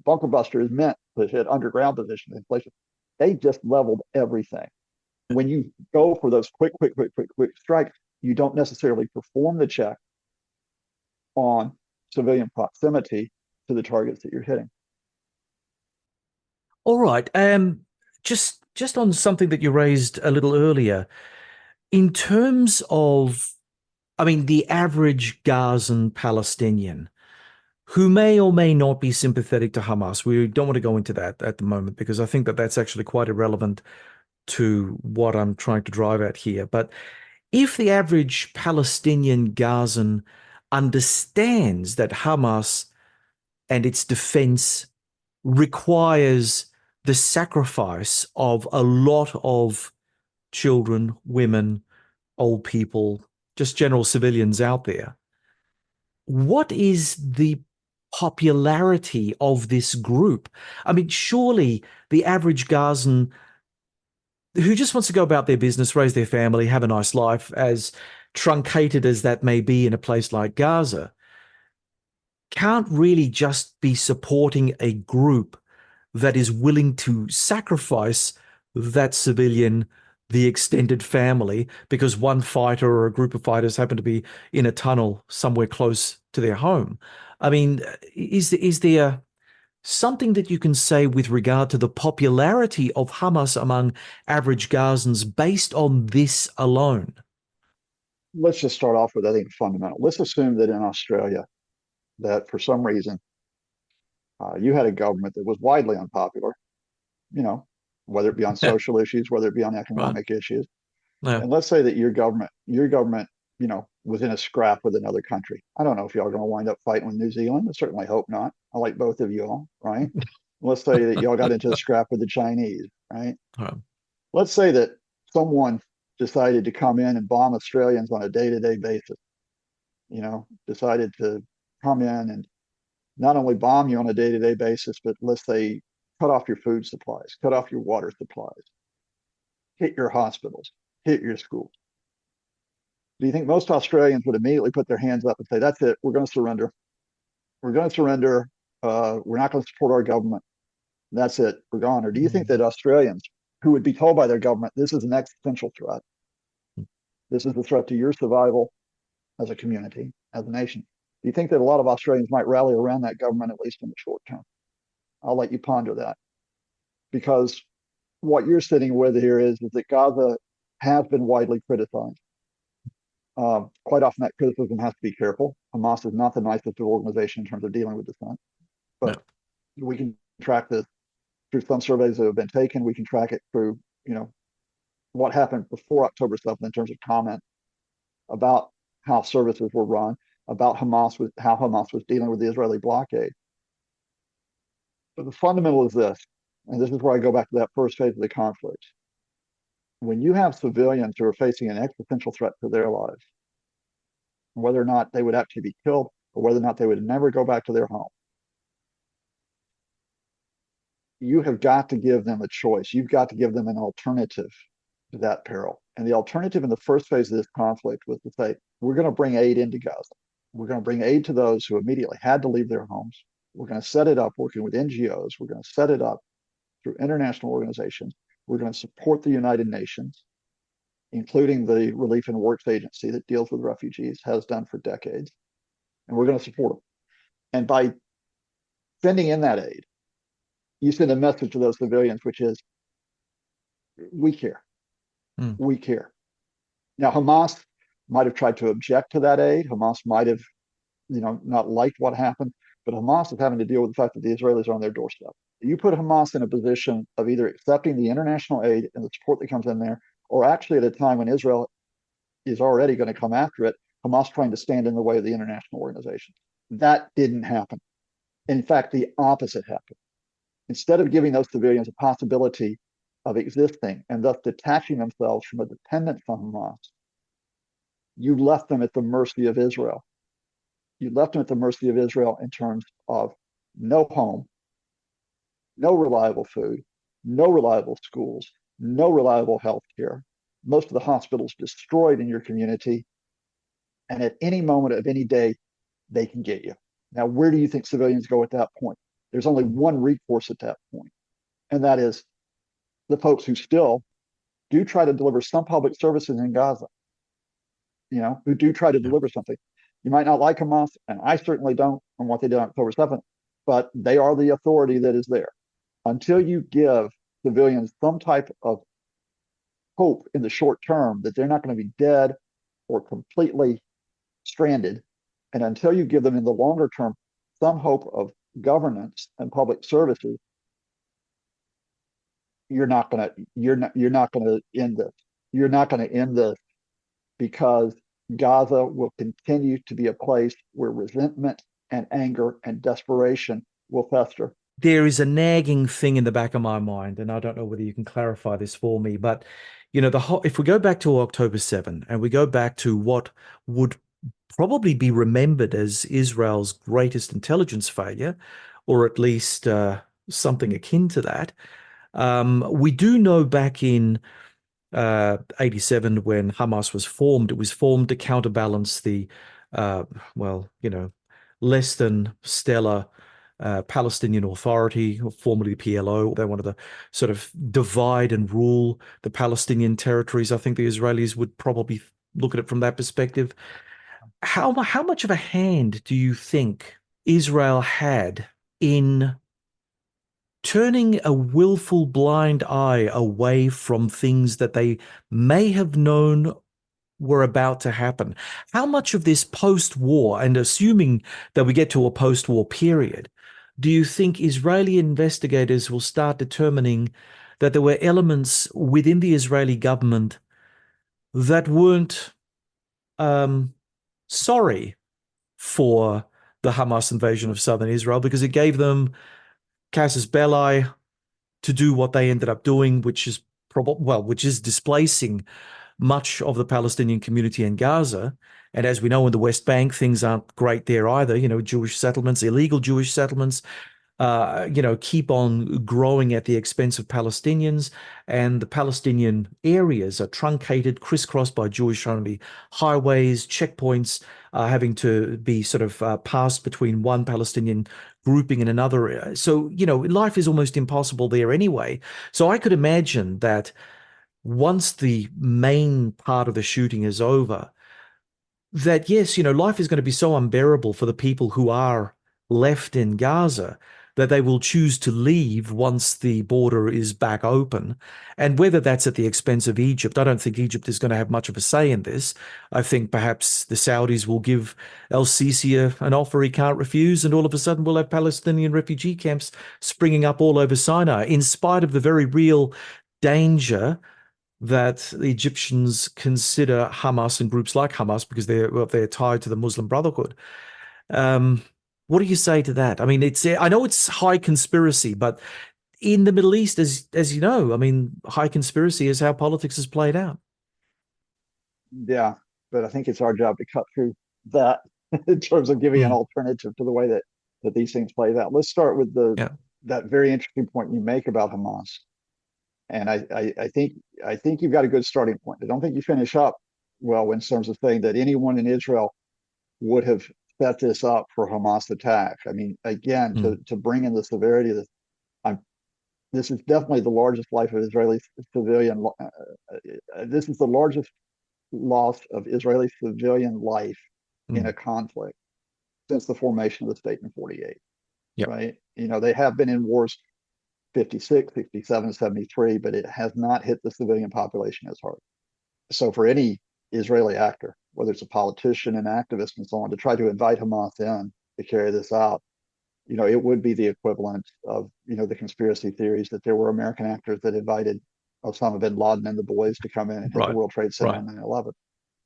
Bunker buster is meant to hit underground positions in places. They just leveled everything. When you go for those quick strikes, you don't necessarily perform the check on civilian proximity to the targets that you're hitting. All right. Just on something that you raised a little earlier, in terms of, I mean, the average Gazan Palestinian who may or may not be sympathetic to Hamas. We don't want to go into that at the moment because I think that that's actually quite irrelevant to what I'm trying to drive at here. But if the average Palestinian Gazan understands that Hamas and its defense requires the sacrifice of a lot of children, women, old people, just general civilians out there, what is the popularity of this group? I mean, surely the average Gazan who just wants to go about their business, raise their family, have a nice life, as truncated as that may be in a place like Gaza, can't really just be supporting a group that is willing to sacrifice that civilian, the extended family, because one fighter or a group of fighters happen to be in a tunnel somewhere close to their home. I mean, is there something that you can say with regard to the popularity of Hamas among average Gazans based on this alone? Let's just start off with, I think, fundamental. Let's assume that in Australia, that for some reason, you had a government that was widely unpopular, you know, whether it be on Yeah, social issues, whether it be on right. economic issues. Yeah, And let's say that your government, was in a scrap with another country. I don't know if y'all are going to wind up fighting with New Zealand. I certainly hope not. I like both of you all, right? Let's say that y'all got into a scrap with the Chinese, right? right. Let's say that someone decided to come in and bomb Australians on a day-to-day basis, decided to come in and not only bomb you on a day-to-day basis, but let's say cut off your food supplies, cut off your water supplies, hit your hospitals, hit your schools. Do you think most Australians would immediately put their hands up and say, that's it, we're going to surrender? We're going to surrender. We're not going to support our government. That's it, we're gone. Or do you think that Australians who would be told by their government, this is an existential threat, this is a threat to your survival as a community, as a nation, do you think that a lot of Australians might rally around that government, at least in the short term? I'll let you ponder that. Because what you're sitting with here is that Gaza has been widely criticized. Quite often that criticism has to be careful. Hamas is not the nicest organization in terms of dealing with dissent, Yeah. but we can track this through some surveys that have been taken. We can track it through, what happened before October 7th in terms of comment about how services were run, about how Hamas was dealing with the Israeli blockade. But the fundamental is this, and this is where I go back to that first phase of the conflict. When you have civilians who are facing an existential threat to their lives, whether or not they would actually be killed or whether or not they would never go back to their home, you have got to give them a choice. You've got to give them an alternative to that peril. And the alternative in the first phase of this conflict was to say, we're going to bring aid into Gaza. We're going to bring aid to those who immediately had to leave their homes. We're going to set it up working with NGOs. We're going to set it up through international organizations. We're going to support the United Nations, including the Relief and Works Agency that deals with refugees, has done for decades. And we're going to support them. And by sending in that aid, you send a message to those civilians, which is, we care. We care. Now, Hamas might have tried to object to that aid. Hamas might have, not liked what happened, but Hamas is having to deal with the fact that the Israelis are on their doorstep. You put Hamas in a position of either accepting the international aid and the support that comes in there, or actually at a time when Israel is already going to come after it, Hamas trying to stand in the way of the international organization. That didn't happen. In fact, the opposite happened. Instead of giving those civilians a possibility of existing and thus detaching themselves from a dependence on Hamas, you left them at the mercy of Israel. You left them at the mercy of Israel in terms of no home, no reliable food, no reliable schools, no reliable health care. Most of the hospitals destroyed in your community. And at any moment of any day, they can get you. Now, where do you think civilians go at that point? There's only one recourse at that point, and that is the folks who still do try to deliver some public services in Gaza, who do try to deliver something. You might not like Hamas, and I certainly don't on what they did on October 7th, but they are the authority that is there. Until you give civilians some type of hope in the short term that they're not going to be dead or completely stranded, and until you give them in the longer term some hope of governance and public services, you're not going to end this. You're not going to end this because Gaza will continue to be a place where resentment and anger and desperation will fester. There is a nagging thing in the back of my mind, and I don't know whether you can clarify this for me, but if we go back to October 7 and we go back to what would probably be remembered as Israel's greatest intelligence failure, or at least something akin to that, we do know back in 87 when Hamas was formed, it was formed to counterbalance the, less than stellar Palestinian Authority, formerly the PLO. They wanted to sort of divide and rule the Palestinian territories. I think the Israelis would probably look at it from that perspective. How much of a hand do you think Israel had in turning a willful blind eye away from things that they may have known were about to happen? How much of this post-war, and assuming that we get to a post-war period, do you think Israeli investigators will start determining that there were elements within the Israeli government that weren't sorry for the Hamas invasion of southern Israel because it gave them casus belli to do what they ended up doing, which is displacing much of the Palestinian community in Gaza. And as we know, in the West Bank, things aren't great there either. Jewish settlements, illegal Jewish settlements, keep on growing at the expense of Palestinians. And the Palestinian areas are truncated, crisscrossed by Jewish-only highways, checkpoints, having to be sort of passed between one Palestinian grouping and another. So, life is almost impossible there anyway. So I could imagine that once the main part of the shooting is over, that yes, life is going to be so unbearable for the people who are left in Gaza that they will choose to leave once the border is back open. And whether that's at the expense of Egypt, I don't think Egypt is going to have much of a say in this. I think perhaps the Saudis will give El-Sisi an offer he can't refuse, and all of a sudden we'll have Palestinian refugee camps springing up all over Sinai, in spite of the very real danger that the Egyptians consider Hamas and groups like Hamas because they're tied to the Muslim Brotherhood. What do you say to that? I mean, I know it's high conspiracy, but in the Middle East, as you know, I mean, high conspiracy is how politics is played out. Yeah, but I think it's our job to cut through that in terms of giving an alternative to the way that these things play out. Let's start with that very interesting point you make about Hamas. And I think you've got a good starting point. I don't think you finish up well in terms of saying that anyone in Israel would have set this up for Hamas attack. I mean, again, to bring in the severity of this, this is definitely the largest life of Israeli civilian. This is the largest loss of Israeli civilian life in a conflict since the formation of the state in 48. Yep. Right? They have been in wars 56, 67, 73, but it has not hit the civilian population as hard. So for any Israeli actor, whether it's a politician, an activist, and so on, to try to invite Hamas in to carry this out, it would be the equivalent of, the conspiracy theories that there were American actors that invited Osama bin Laden and the boys to come in and hit the World Trade Center on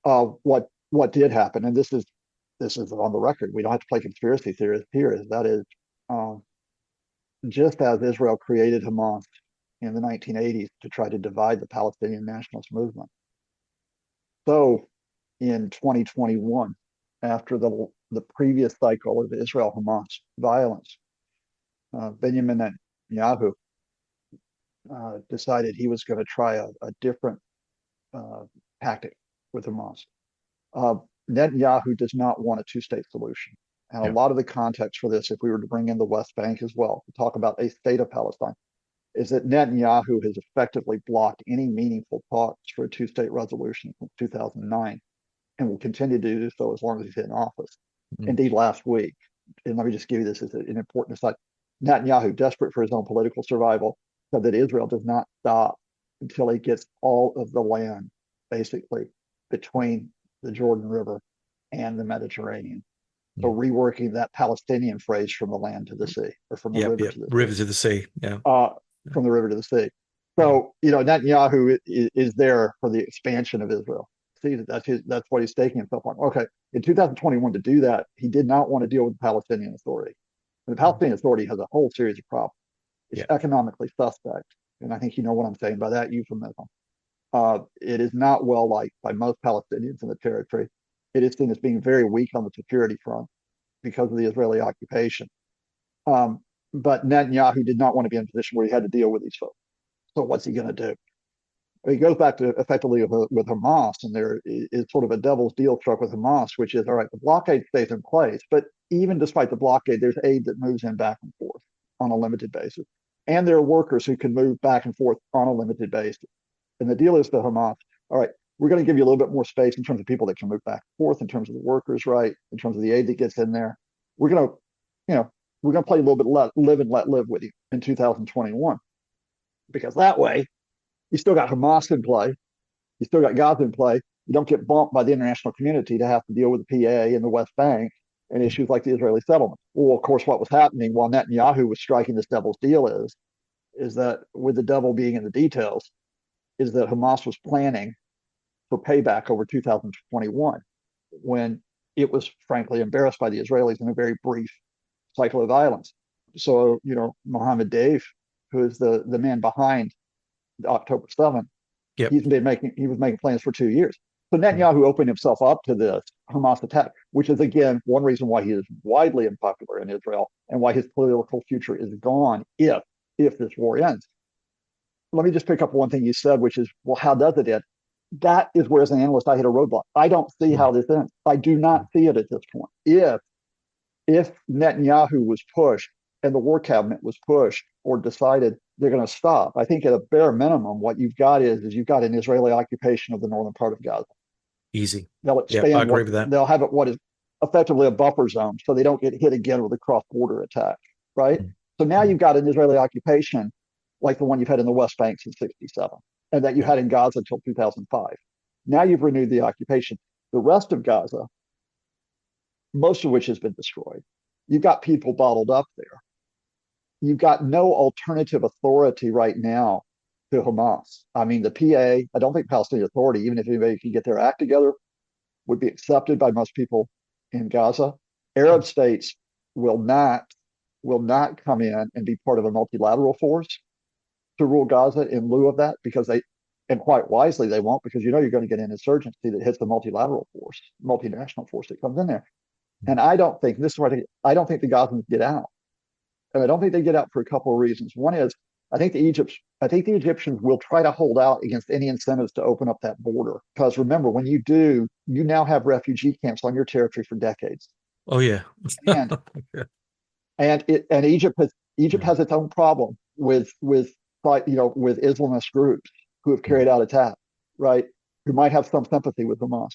9/11. What did happen, and this is on the record, we don't have to play conspiracy theorists here, is that is just as Israel created Hamas in the 1980s to try to divide the Palestinian nationalist movement. So in 2021, after the previous cycle of Israel-Hamas violence, Benjamin Netanyahu decided he was going to try a different uh, tactic with Hamas. Uh, Netanyahu does not want a two-state solution. And a Yeah. lot of the context for this, if we were to bring in the West Bank as well, to talk about a state of Palestine, is that Netanyahu has effectively blocked any meaningful talks for a two-state resolution since 2009 and will continue to do so as long as he's in office. Mm. Indeed, last week, and let me just give you this as an important aside, Netanyahu, desperate for his own political survival, said that Israel does not stop until he gets all of the land, basically, between the Jordan River and the Mediterranean. So reworking that Palestinian phrase from the land to the sea, or from the river to the sea. River to the sea. Yeah. From the river to the sea. So, Netanyahu is there for the expansion of Israel. See, that's what he's staking himself on. Okay, in 2021, to do that, he did not want to deal with the Palestinian Authority. And the Palestinian Authority has a whole series of problems. It's economically suspect, and I think you know what I'm saying by that euphemism. It is not well liked by most Palestinians in the territory. It is seen as being very weak on the security front because of the Israeli occupation. But Netanyahu did not want to be in a position where he had to deal with these folks. So what's he going to do? He goes back to effectively with Hamas, and there is sort of a devil's deal struck with Hamas, which is, all right, the blockade stays in place, but even despite the blockade, there's aid that moves in back and forth on a limited basis. And there are workers who can move back and forth on a limited basis. And the deal is to Hamas, all right, we're going to give you a little bit more space in terms of people that can move back and forth, in terms of the workers, right, in terms of the aid that gets in there. We're going to, play a little bit live and let live with you in 2021. Because that way, you still got Hamas in play. You still got Gaza in play. You don't get bumped by the international community to have to deal with the PA and the West Bank and issues like the Israeli settlement. Well, of course, what was happening while Netanyahu was striking this devil's deal is that with the devil being in the details, is that Hamas was planning for payback over 2021 when it was frankly embarrassed by the Israelis in a very brief cycle of violence. So, Mohammed Deif, who is the man behind October 7th, he was making plans for 2 years. So Netanyahu opened himself up to this Hamas attack, which is, again, one reason why he is widely unpopular in Israel and why his political future is gone if this war ends. Let me just pick up one thing you said, which is, well, how does it end? That is where, as an analyst, I hit a roadblock. I don't see how this ends. I do not see it at this point. If Netanyahu was pushed and the war cabinet was pushed or decided they're going to stop, I think at a bare minimum, what you've got is you've got an Israeli occupation of the northern part of Gaza. Easy. They'll expand. I agree with that. They'll have it what is effectively a buffer zone, so they don't get hit again with a cross-border attack, right? So now you've got an Israeli occupation like the one you've had in the West Bank since '67, and that you had in Gaza until 2005. Now you've renewed the occupation. The rest of Gaza, most of which has been destroyed, you've got people bottled up there. You've got no alternative authority right now to Hamas. I mean, the PA, I don't think Palestinian Authority, even if anybody can get their act together, would be accepted by most people in Gaza. Arab states will not come in and be part of a multilateral force to rule Gaza in lieu of that, because and quite wisely they won't, because you're going to get an insurgency that hits the multilateral force, multinational force that comes in there. And I don't think the Gazans get out. And I don't think they get out for a couple of reasons. One is, I think the Egyptians will try to hold out against any incentives to open up that border. Because remember, when you do, you now have refugee camps on your territory for decades. Oh yeah. and Egypt has its own problem with Islamist groups who have carried out attacks, right? Who might have some sympathy with Hamas.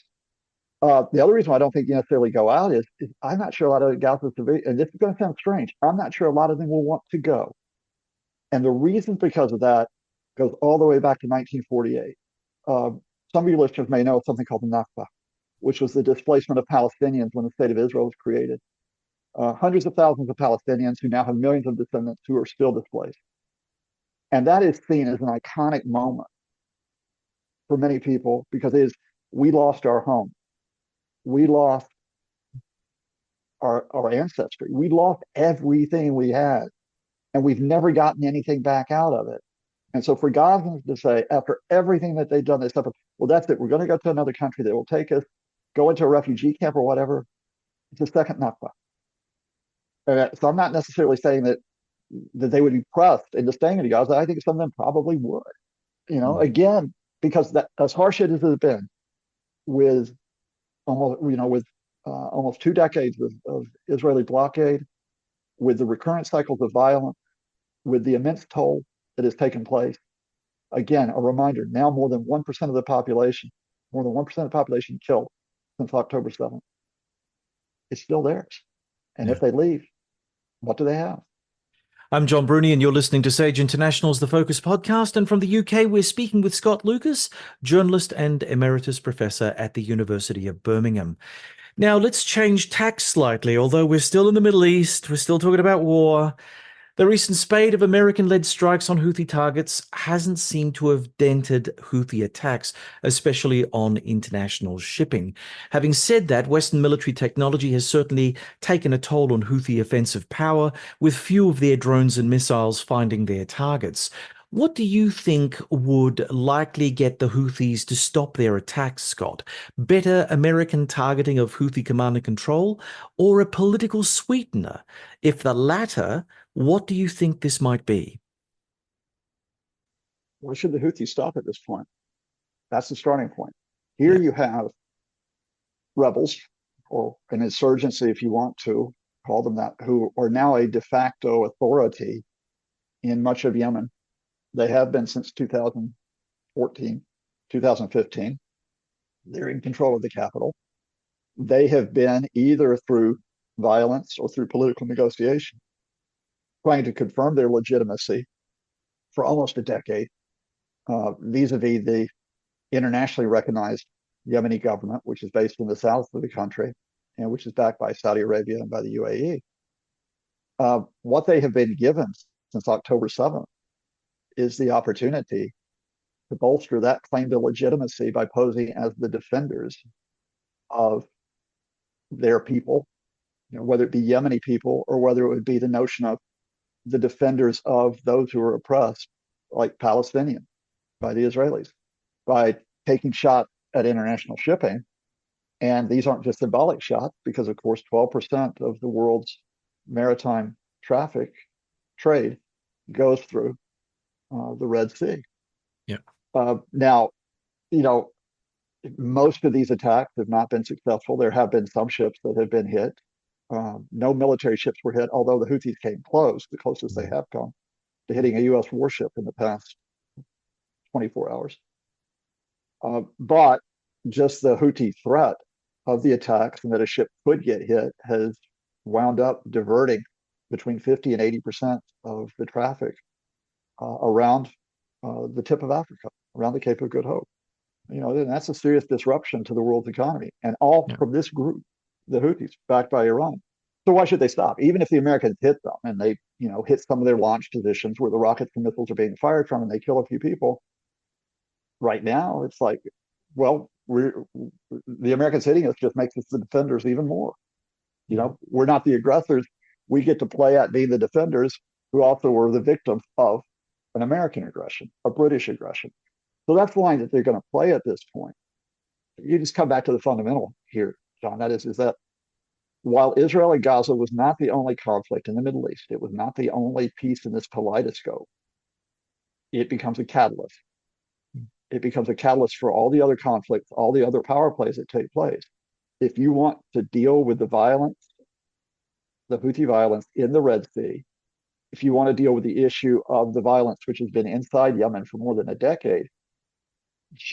The other reason why I don't think you necessarily go out is I'm not sure a lot of Gaza civilians, and this is going to sound strange, I'm not sure a lot of them will want to go. And the reason because of that goes all the way back to 1948. Some of your listeners may know something called the Nakba, which was the displacement of Palestinians when the state of Israel was created. Hundreds of thousands of Palestinians who now have millions of descendants who are still displaced. And that is seen as an iconic moment for many people because we lost our home. We lost our ancestry. We lost everything we had, and we've never gotten anything back out of it. And so for Gazans to say, after everything that they've done, they suffer, well, that's it. We're going to go to another country that will take us, go into a refugee camp or whatever. It's a second Nakba. So I'm not necessarily saying that that they would be pressed into staying in Gaza. I think some of them probably would. Again, because that, as harsh as it has been, with almost 2 decades of Israeli blockade, with the recurrent cycles of violence, with the immense toll that has taken place. Again, a reminder: now more than 1% of the population, killed since October 7th. It's still theirs, and if they leave, what do they have? I'm John Bruni, and you're listening to Sage International's The Focus podcast. And from the UK, we're speaking with Scott Lucas, journalist and emeritus professor at the University of Birmingham. Now, let's change tack slightly. Although we're still in the Middle East, we're still talking about war. The recent spate of American-led strikes on Houthi targets hasn't seemed to have dented Houthi attacks, especially on international shipping. Having said that, Western military technology has certainly taken a toll on Houthi offensive power, with few of their drones and missiles finding their targets. What do you think would likely get the Houthis to stop their attacks, Scott? Better American targeting of Houthi command and control, or a political sweetener? If the latter, what do you think this might be? Why should the Houthis stop at this point? That's the starting point. Here you have rebels, or an insurgency, if you want to call them that, who are now a de facto authority in much of Yemen. They have been since 2014, 2015. They're in control of the capital. They have been, either through violence or through political negotiation, trying to confirm their legitimacy for almost a decade, vis-a-vis the internationally recognized Yemeni government, which is based in the south of the country and which is backed by Saudi Arabia and by the UAE. What they have been given since October 7th is the opportunity to bolster that claim to legitimacy by posing as the defenders of their people, whether it be Yemeni people or whether it would be the notion of the defenders of those who are oppressed, like Palestinians, by the Israelis, by taking shots at international shipping. And these aren't just symbolic shots, because of course 12% of the world's maritime trade goes through the Red Sea. Now, most of these attacks have not been successful. There have been some ships that have been hit. No military ships were hit, although the Houthis came close, the closest they have come to hitting a U.S. warship in the past 24 hours. But just the Houthi threat of the attacks and that a ship could get hit has wound up diverting between 50 and 80% of the traffic around the tip of Africa, around the Cape of Good Hope. And that's a serious disruption to the world's economy, and all from this group, the Houthis, backed by Iran. So why should they stop? Even if the Americans hit them and they, hit some of their launch positions where the rockets and missiles are being fired from, and they kill a few people. Right now, it's like, well, the Americans hitting us just makes us the defenders even more. We're not the aggressors. We get to play at being the defenders, who also were the victims of an American aggression, a British aggression. So that's the line that they're going to play at this point. You just come back to the fundamental here, John. That is that while Israel and Gaza was not the only conflict in the Middle East, it was not the only piece in this kaleidoscope, it becomes a catalyst. It becomes a catalyst for all the other conflicts, all the other power plays that take place. If you want to deal with the violence, the Houthi violence in the Red Sea, if you want to deal with the issue of the violence which has been inside Yemen for more than a decade,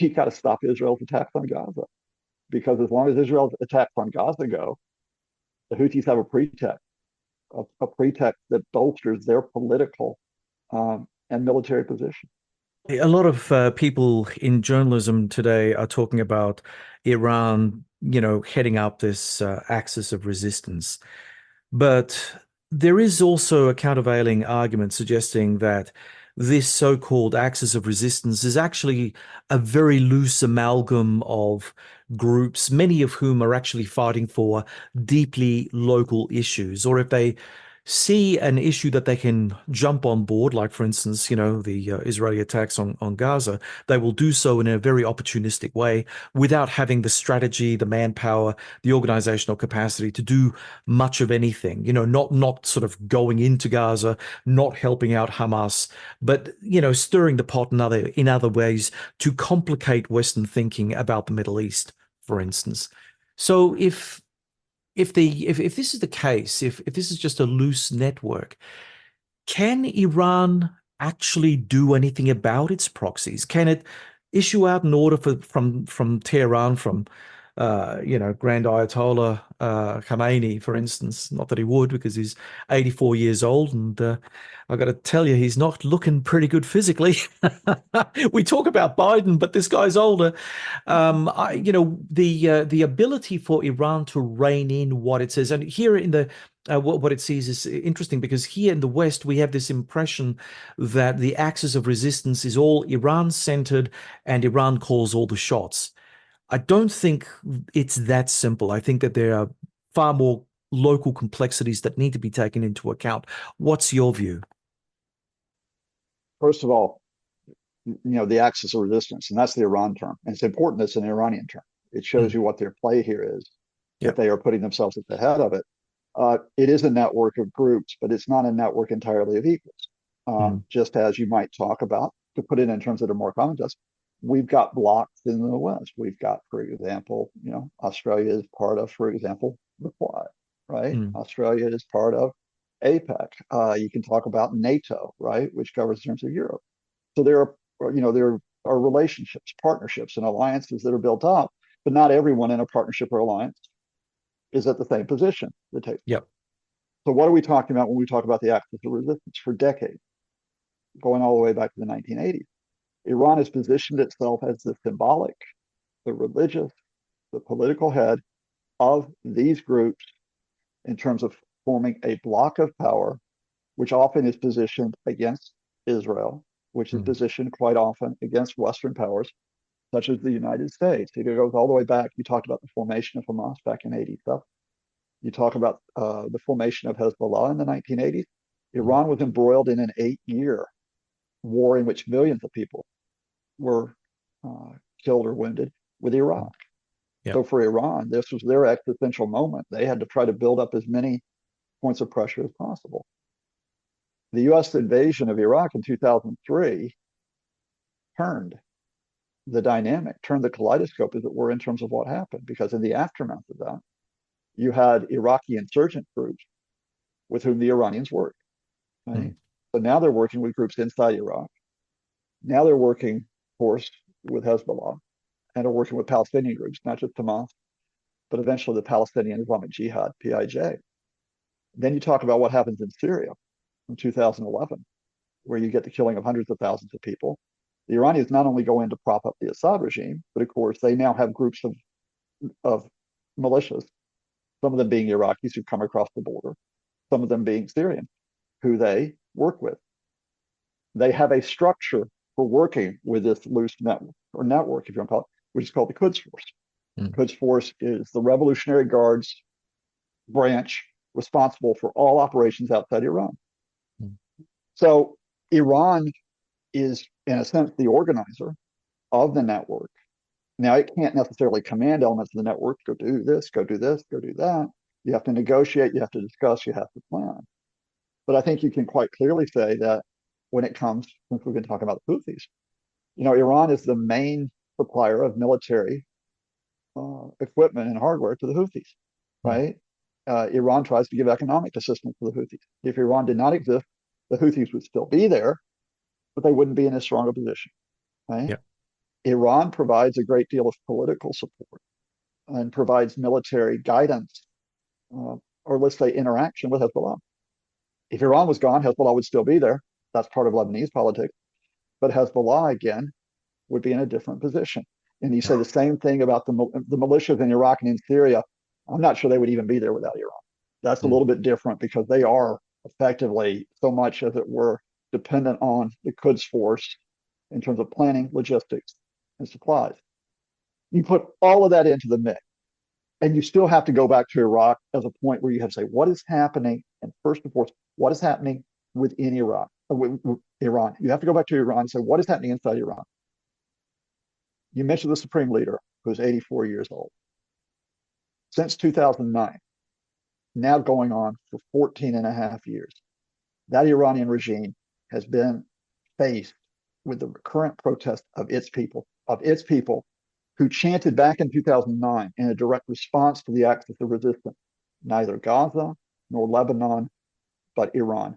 you got to stop Israel's attacks on Gaza. Because as long as Israel's attacks on Gaza go, the Houthis have a pretext that bolsters their political and military position. A lot of people in journalism today are talking about Iran, heading up this axis of resistance. But there is also a countervailing argument suggesting that this so-called axis of resistance is actually a very loose amalgam of groups, many of whom are actually fighting for deeply local issues, or if they see an issue that they can jump on board, like for instance, the Israeli attacks on Gaza, they will do so in a very opportunistic way without having the strategy, the manpower, the organizational capacity to do much of anything. Not sort of going into Gaza, not helping out Hamas, but stirring the pot in other ways to complicate Western thinking about the Middle East, for instance. So if this is the case, if this is just a loose network, can Iran actually do anything about its proxies? Can it issue out an order from Tehran, from Grand Ayatollah Khamenei, for instance? Not that he would, because he's 84 years old, and I got to tell you, he's not looking pretty good physically. We talk about Biden, but this guy's older. The ability for Iran to rein in what it says, and here in the what it sees is interesting, because here in the West we have this impression that the axis of resistance is all Iran centered, and Iran calls all the shots. I don't think it's that simple. I think that there are far more local complexities that need to be taken into account. What's your view? First of all, the axis of resistance, and that's the Iran term. And it's important it's an Iranian term. It shows you what their play here is, Yeah. that they are putting themselves at the head of it. It is a network of groups, but it's not a network entirely of equals. Just as you might talk about, to put it in terms that are more common to us, we've got blocks in the West. We've got, for example, Australia is part of, for example, the Quad, right? Australia is part of APEC. You can talk about NATO, right, which covers in terms of Europe. So there are relationships, partnerships, and alliances that are built up, but not everyone in a partnership or alliance is at the same position. Yep. So what are we talking about when we talk about the axis of resistance? For decades, going all the way back to the 1980s, Iran has positioned itself as the symbolic, the religious, the political head of these groups in terms of forming a block of power, which often is positioned against Israel, which is positioned quite often against Western powers, such as the United States. It goes all the way back. You talked about the formation of Hamas back in 87. You talk about the formation of Hezbollah in the 1980s. Iran was embroiled in an 8-year war in which millions of people were killed or wounded with Iraq. Yep. So for Iran, this was their existential moment. They had to try to build up as many points of pressure as possible. The U.S. invasion of Iraq in 2003 turned the dynamic, turned the kaleidoscope, as it were, in terms of what happened, because in the aftermath of that, you had Iraqi insurgent groups with whom the Iranians worked. Right? So now they're working with groups inside Iraq. Now they're working, of course, with Hezbollah, and are working with Palestinian groups, not just Hamas, but eventually the Palestinian Islamic Jihad, PIJ. Then you talk about what happens in Syria in 2011, where you get the killing of hundreds of thousands of people. The Iranians not only go in to prop up the Assad regime, but of course they now have groups of militias, some of them being Iraqis who come across the border, some of them being Syrians, who they work with. They have a structure for working with this loose network, if you want to call it, which is called the Quds Force. Quds Force is the Revolutionary Guards branch responsible for all operations outside Iran. So Iran is, in a sense, the organizer of the network. Now, it can't necessarily command elements of the network, go do this, go do this, go do that. You have to negotiate, you have to discuss, you have to plan. But I think you can quite clearly say that when it comes, since we've been talking about the Houthis, Iran is the main supplier of military equipment and hardware to the Houthis, right? Iran tries to give economic assistance to the Houthis. If Iran did not exist, the Houthis would still be there, but they wouldn't be in as strong a position, right? Yep. Iran provides a great deal of political support and provides military guidance, or let's say interaction with Hezbollah. If Iran was gone, Hezbollah would still be there. That's part of Lebanese politics. But Hezbollah, again, would be in a different position. And you say the same thing about the militias in Iraq and in Syria. I'm not sure they would even be there without Iran. That's a little bit different because they are effectively so much, as it were, dependent on the Quds Force in terms of planning, logistics, and supplies. You put all of that into the mix, and you still have to go back to Iraq as a point where you have to say, what is happening And first and foremost, what is happening within Iraq, with Iran? You have to go back to Iran and say, what is happening inside Iran? You mentioned the supreme leader, who's 84 years old. Since 2009, now going on for 14 and a half years, that Iranian regime has been faced with the recurrent protest of its people who chanted back in 2009 in a direct response to the axis of resistance, neither Gaza nor Lebanon, but Iran.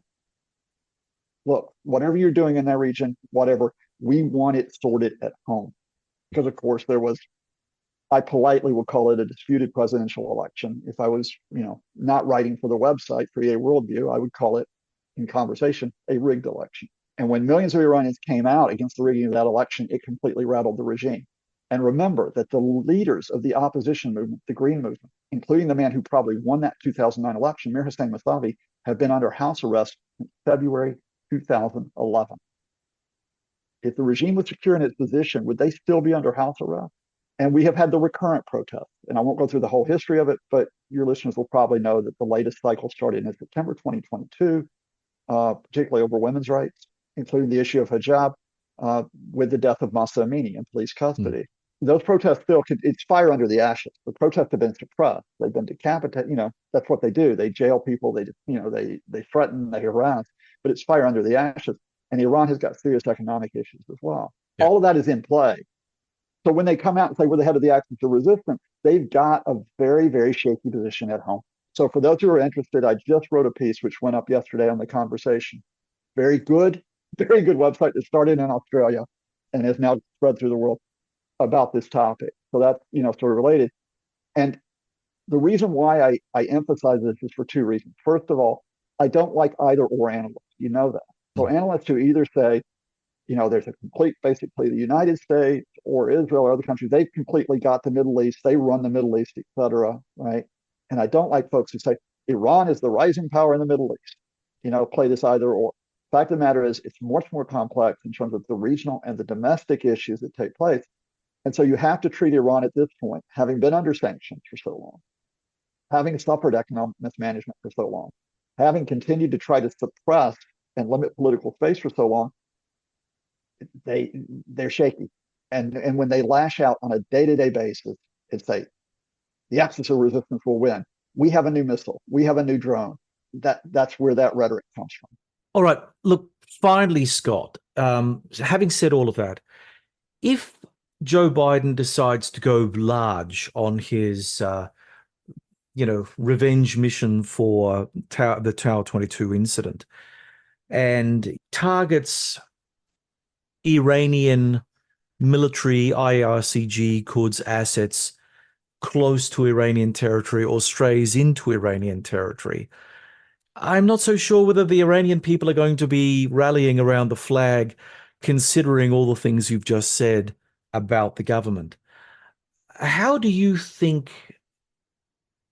Look, whatever you're doing in that region, whatever, we want it sorted at home. Because, of course, I politely would call it a disputed presidential election. If I was, not writing for the website, for EA Worldview, I would call it, in conversation, a rigged election. And when millions of Iranians came out against the rigging of that election, it completely rattled the regime. And remember that the leaders of the opposition movement, the Green Movement, including the man who probably won that 2009 election, Mir Hossein Mousavi, have been under house arrest since February 2011. If the regime was secure in its position, would they still be under house arrest? And we have had the recurrent protests. And I won't go through the whole history of it, but your listeners will probably know that the latest cycle started in September 2022, particularly over women's rights, including the issue of hijab, with the death of Mahsa Amini in police custody. Those protests it's fire under the ashes. The protests have been suppressed. They've been decapitated. That's what they do. They jail people. They threaten, they harass, but it's fire under the ashes. And Iran has got serious economic issues as well. Yeah. All of that is in play. So when they come out and say we're the head of the axis of resistance, they've got a very, very shaky position at home. So for those who are interested, I just wrote a piece which went up yesterday on The Conversation. Very good website that started in Australia and has now spread through the world about this topic. So that's, sort of related. And the reason why I emphasize this is for two reasons. First of all, I don't like either or analysts. You know that. So analysts who either say, there's a complete, basically the United States or Israel or other countries, they've completely got the Middle East, they run the Middle East, et cetera, right? And I don't like folks who say Iran is the rising power in the Middle East, play this either or. Fact of the matter is, it's much more complex in terms of the regional and the domestic issues that take place. And so you have to treat Iran at this point, having been under sanctions for so long, having suffered economic mismanagement for so long, having continued to try to suppress and limit political space for so long, they're shaky. And when they lash out on a day-to-day basis and say, the axis of resistance will win, we have a new missile, we have a new drone, that's where that rhetoric comes from. All right. Look, finally, Scott, having said all of that, if Joe Biden decides to go large on his, revenge mission for the Tower 22 incident and targets Iranian military IRCG Quds assets close to Iranian territory or strays into Iranian territory, I'm not so sure whether the Iranian people are going to be rallying around the flag, considering all the things you've just said about the government. How do you think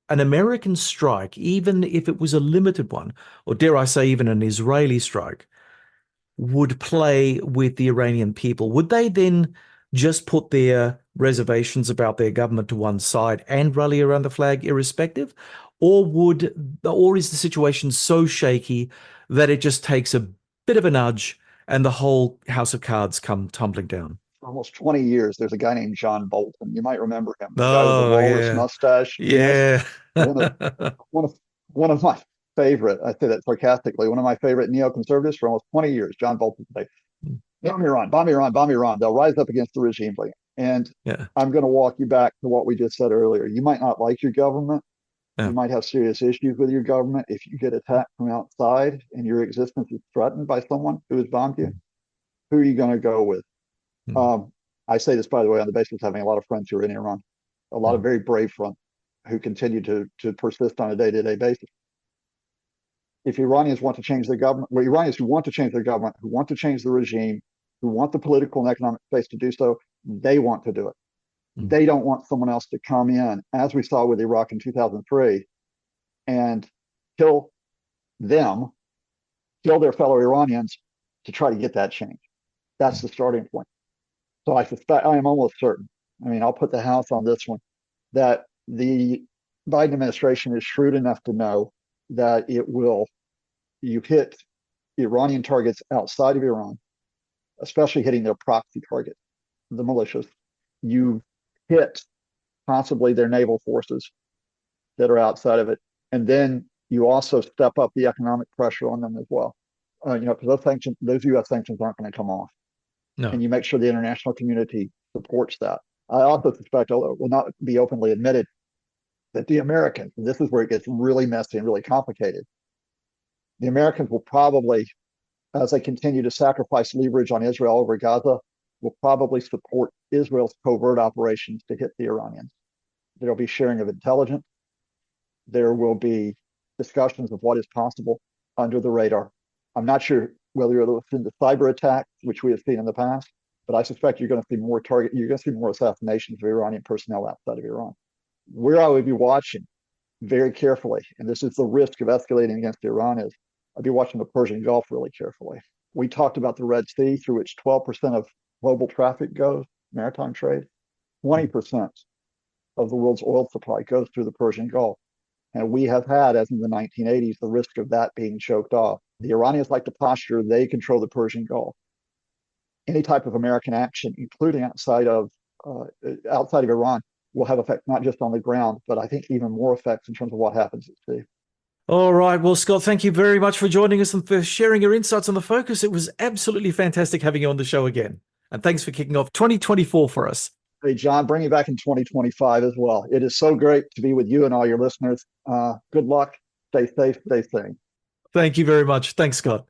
an American strike, even if it was a limited one, or dare I say even an Israeli strike, would play with the Iranian people? Would they then just put their reservations about their government to one side and rally around the flag irrespective? Or is the situation so shaky that it just takes a bit of a nudge and the whole house of cards come tumbling down? For almost 20 years, there's a guy named John Bolton. You might remember him. The guy with the walrus mustache. Yeah. One of my favorite, I say that sarcastically, one of my favorite neoconservatives for almost 20 years, John Bolton today. Bomb Iran, bomb Iran, bomb Iran. They'll rise up against the regime. And I'm going to walk you back to what we just said earlier. You might not like your government. You might have serious issues with your government. If you get attacked from outside and your existence is threatened by someone who has bombed you, who are you going to go with? I say this, by the way, on the basis of having a lot of friends who are in Iran, a lot of very brave friends who continue to persist on a day-to-day basis. If Iranians want to change their government, Iranians who want to change their government, who want to change the regime, who want the political and economic space to do so, they want to do it. They don't want someone else to come in, as we saw with Iraq in 2003, and kill their fellow Iranians to try to get that change. That's the starting point. So I am almost certain, I'll put the house on this one, that the Biden administration is shrewd enough to know that you hit Iranian targets outside of Iran, especially hitting their proxy targets, the militias. You hit possibly their naval forces that are outside of it. And then you also step up the economic pressure on them as well. Because those U.S. sanctions aren't going to come off. No. And you make sure the international community supports that. I also suspect, although it will not be openly admitted, that the Americans, and this is where it gets really messy and really complicated, the Americans will probably, as they continue to sacrifice leverage on Israel over Gaza, will probably support Israel's covert operations to hit the Iranians. There will be sharing of intelligence. There will be discussions of what is possible under the radar. I'm not sure whether it'll send the cyber attacks, which we have seen in the past, but I suspect you're going to see more assassinations of Iranian personnel outside of Iran. Where I would be watching very carefully, and this is the risk of escalating against Iran, is I'd be watching the Persian Gulf really carefully. We talked about the Red Sea, through which 12% of global traffic goes, maritime trade. 20% of the world's oil supply goes through the Persian Gulf. And we have had, as in the 1980s, the risk of that being choked off. The Iranians like to posture they control the Persian Gulf. Any type of American action, including outside of Iran, will have effects not just on the ground, but I think even more effects in terms of what happens at sea. All right. Well, Scott, thank you very much for joining us and for sharing your insights on the focus. It was absolutely fantastic having you on the show again. And thanks for kicking off 2024 for us. Hey, John, bring me back in 2025 as well. It is so great to be with you and all your listeners. Good luck. Stay safe. Stay sane. Thank you very much. Thanks, Scott.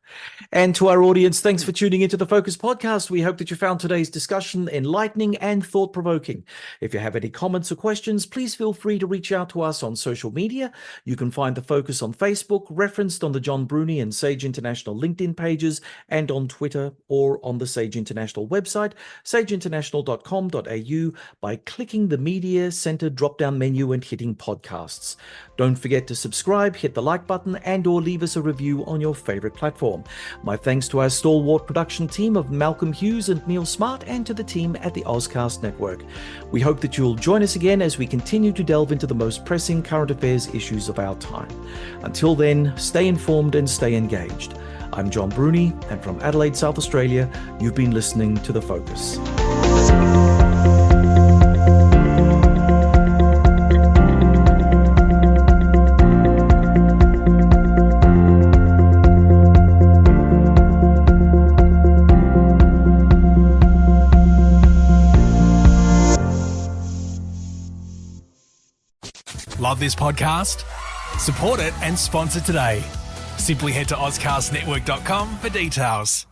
And to our audience, thanks for tuning into the Focus Podcast. We hope that you found today's discussion enlightening and thought-provoking. If you have any comments or questions, please feel free to reach out to us on social media. You can find the Focus on Facebook, referenced on the John Bruni and Sage International LinkedIn pages, and on Twitter or on the Sage International website, sageinternational.com.au, by clicking the Media Center drop-down menu and hitting Podcasts. Don't forget to subscribe, hit the like button, and or leave us a review on your favorite platform. My thanks to our stalwart production team of Malcolm Hughes and Neil Smart, and to the team at the Ozcast Network. We hope that you'll join us again as we continue to delve into the most pressing current affairs issues of our time. Until then, stay informed and stay engaged. I'm John Bruni, and from Adelaide, South Australia, you've been listening to The Focus. Love this podcast? Support it and sponsor today. Simply head to ozcastnetwork.com for details.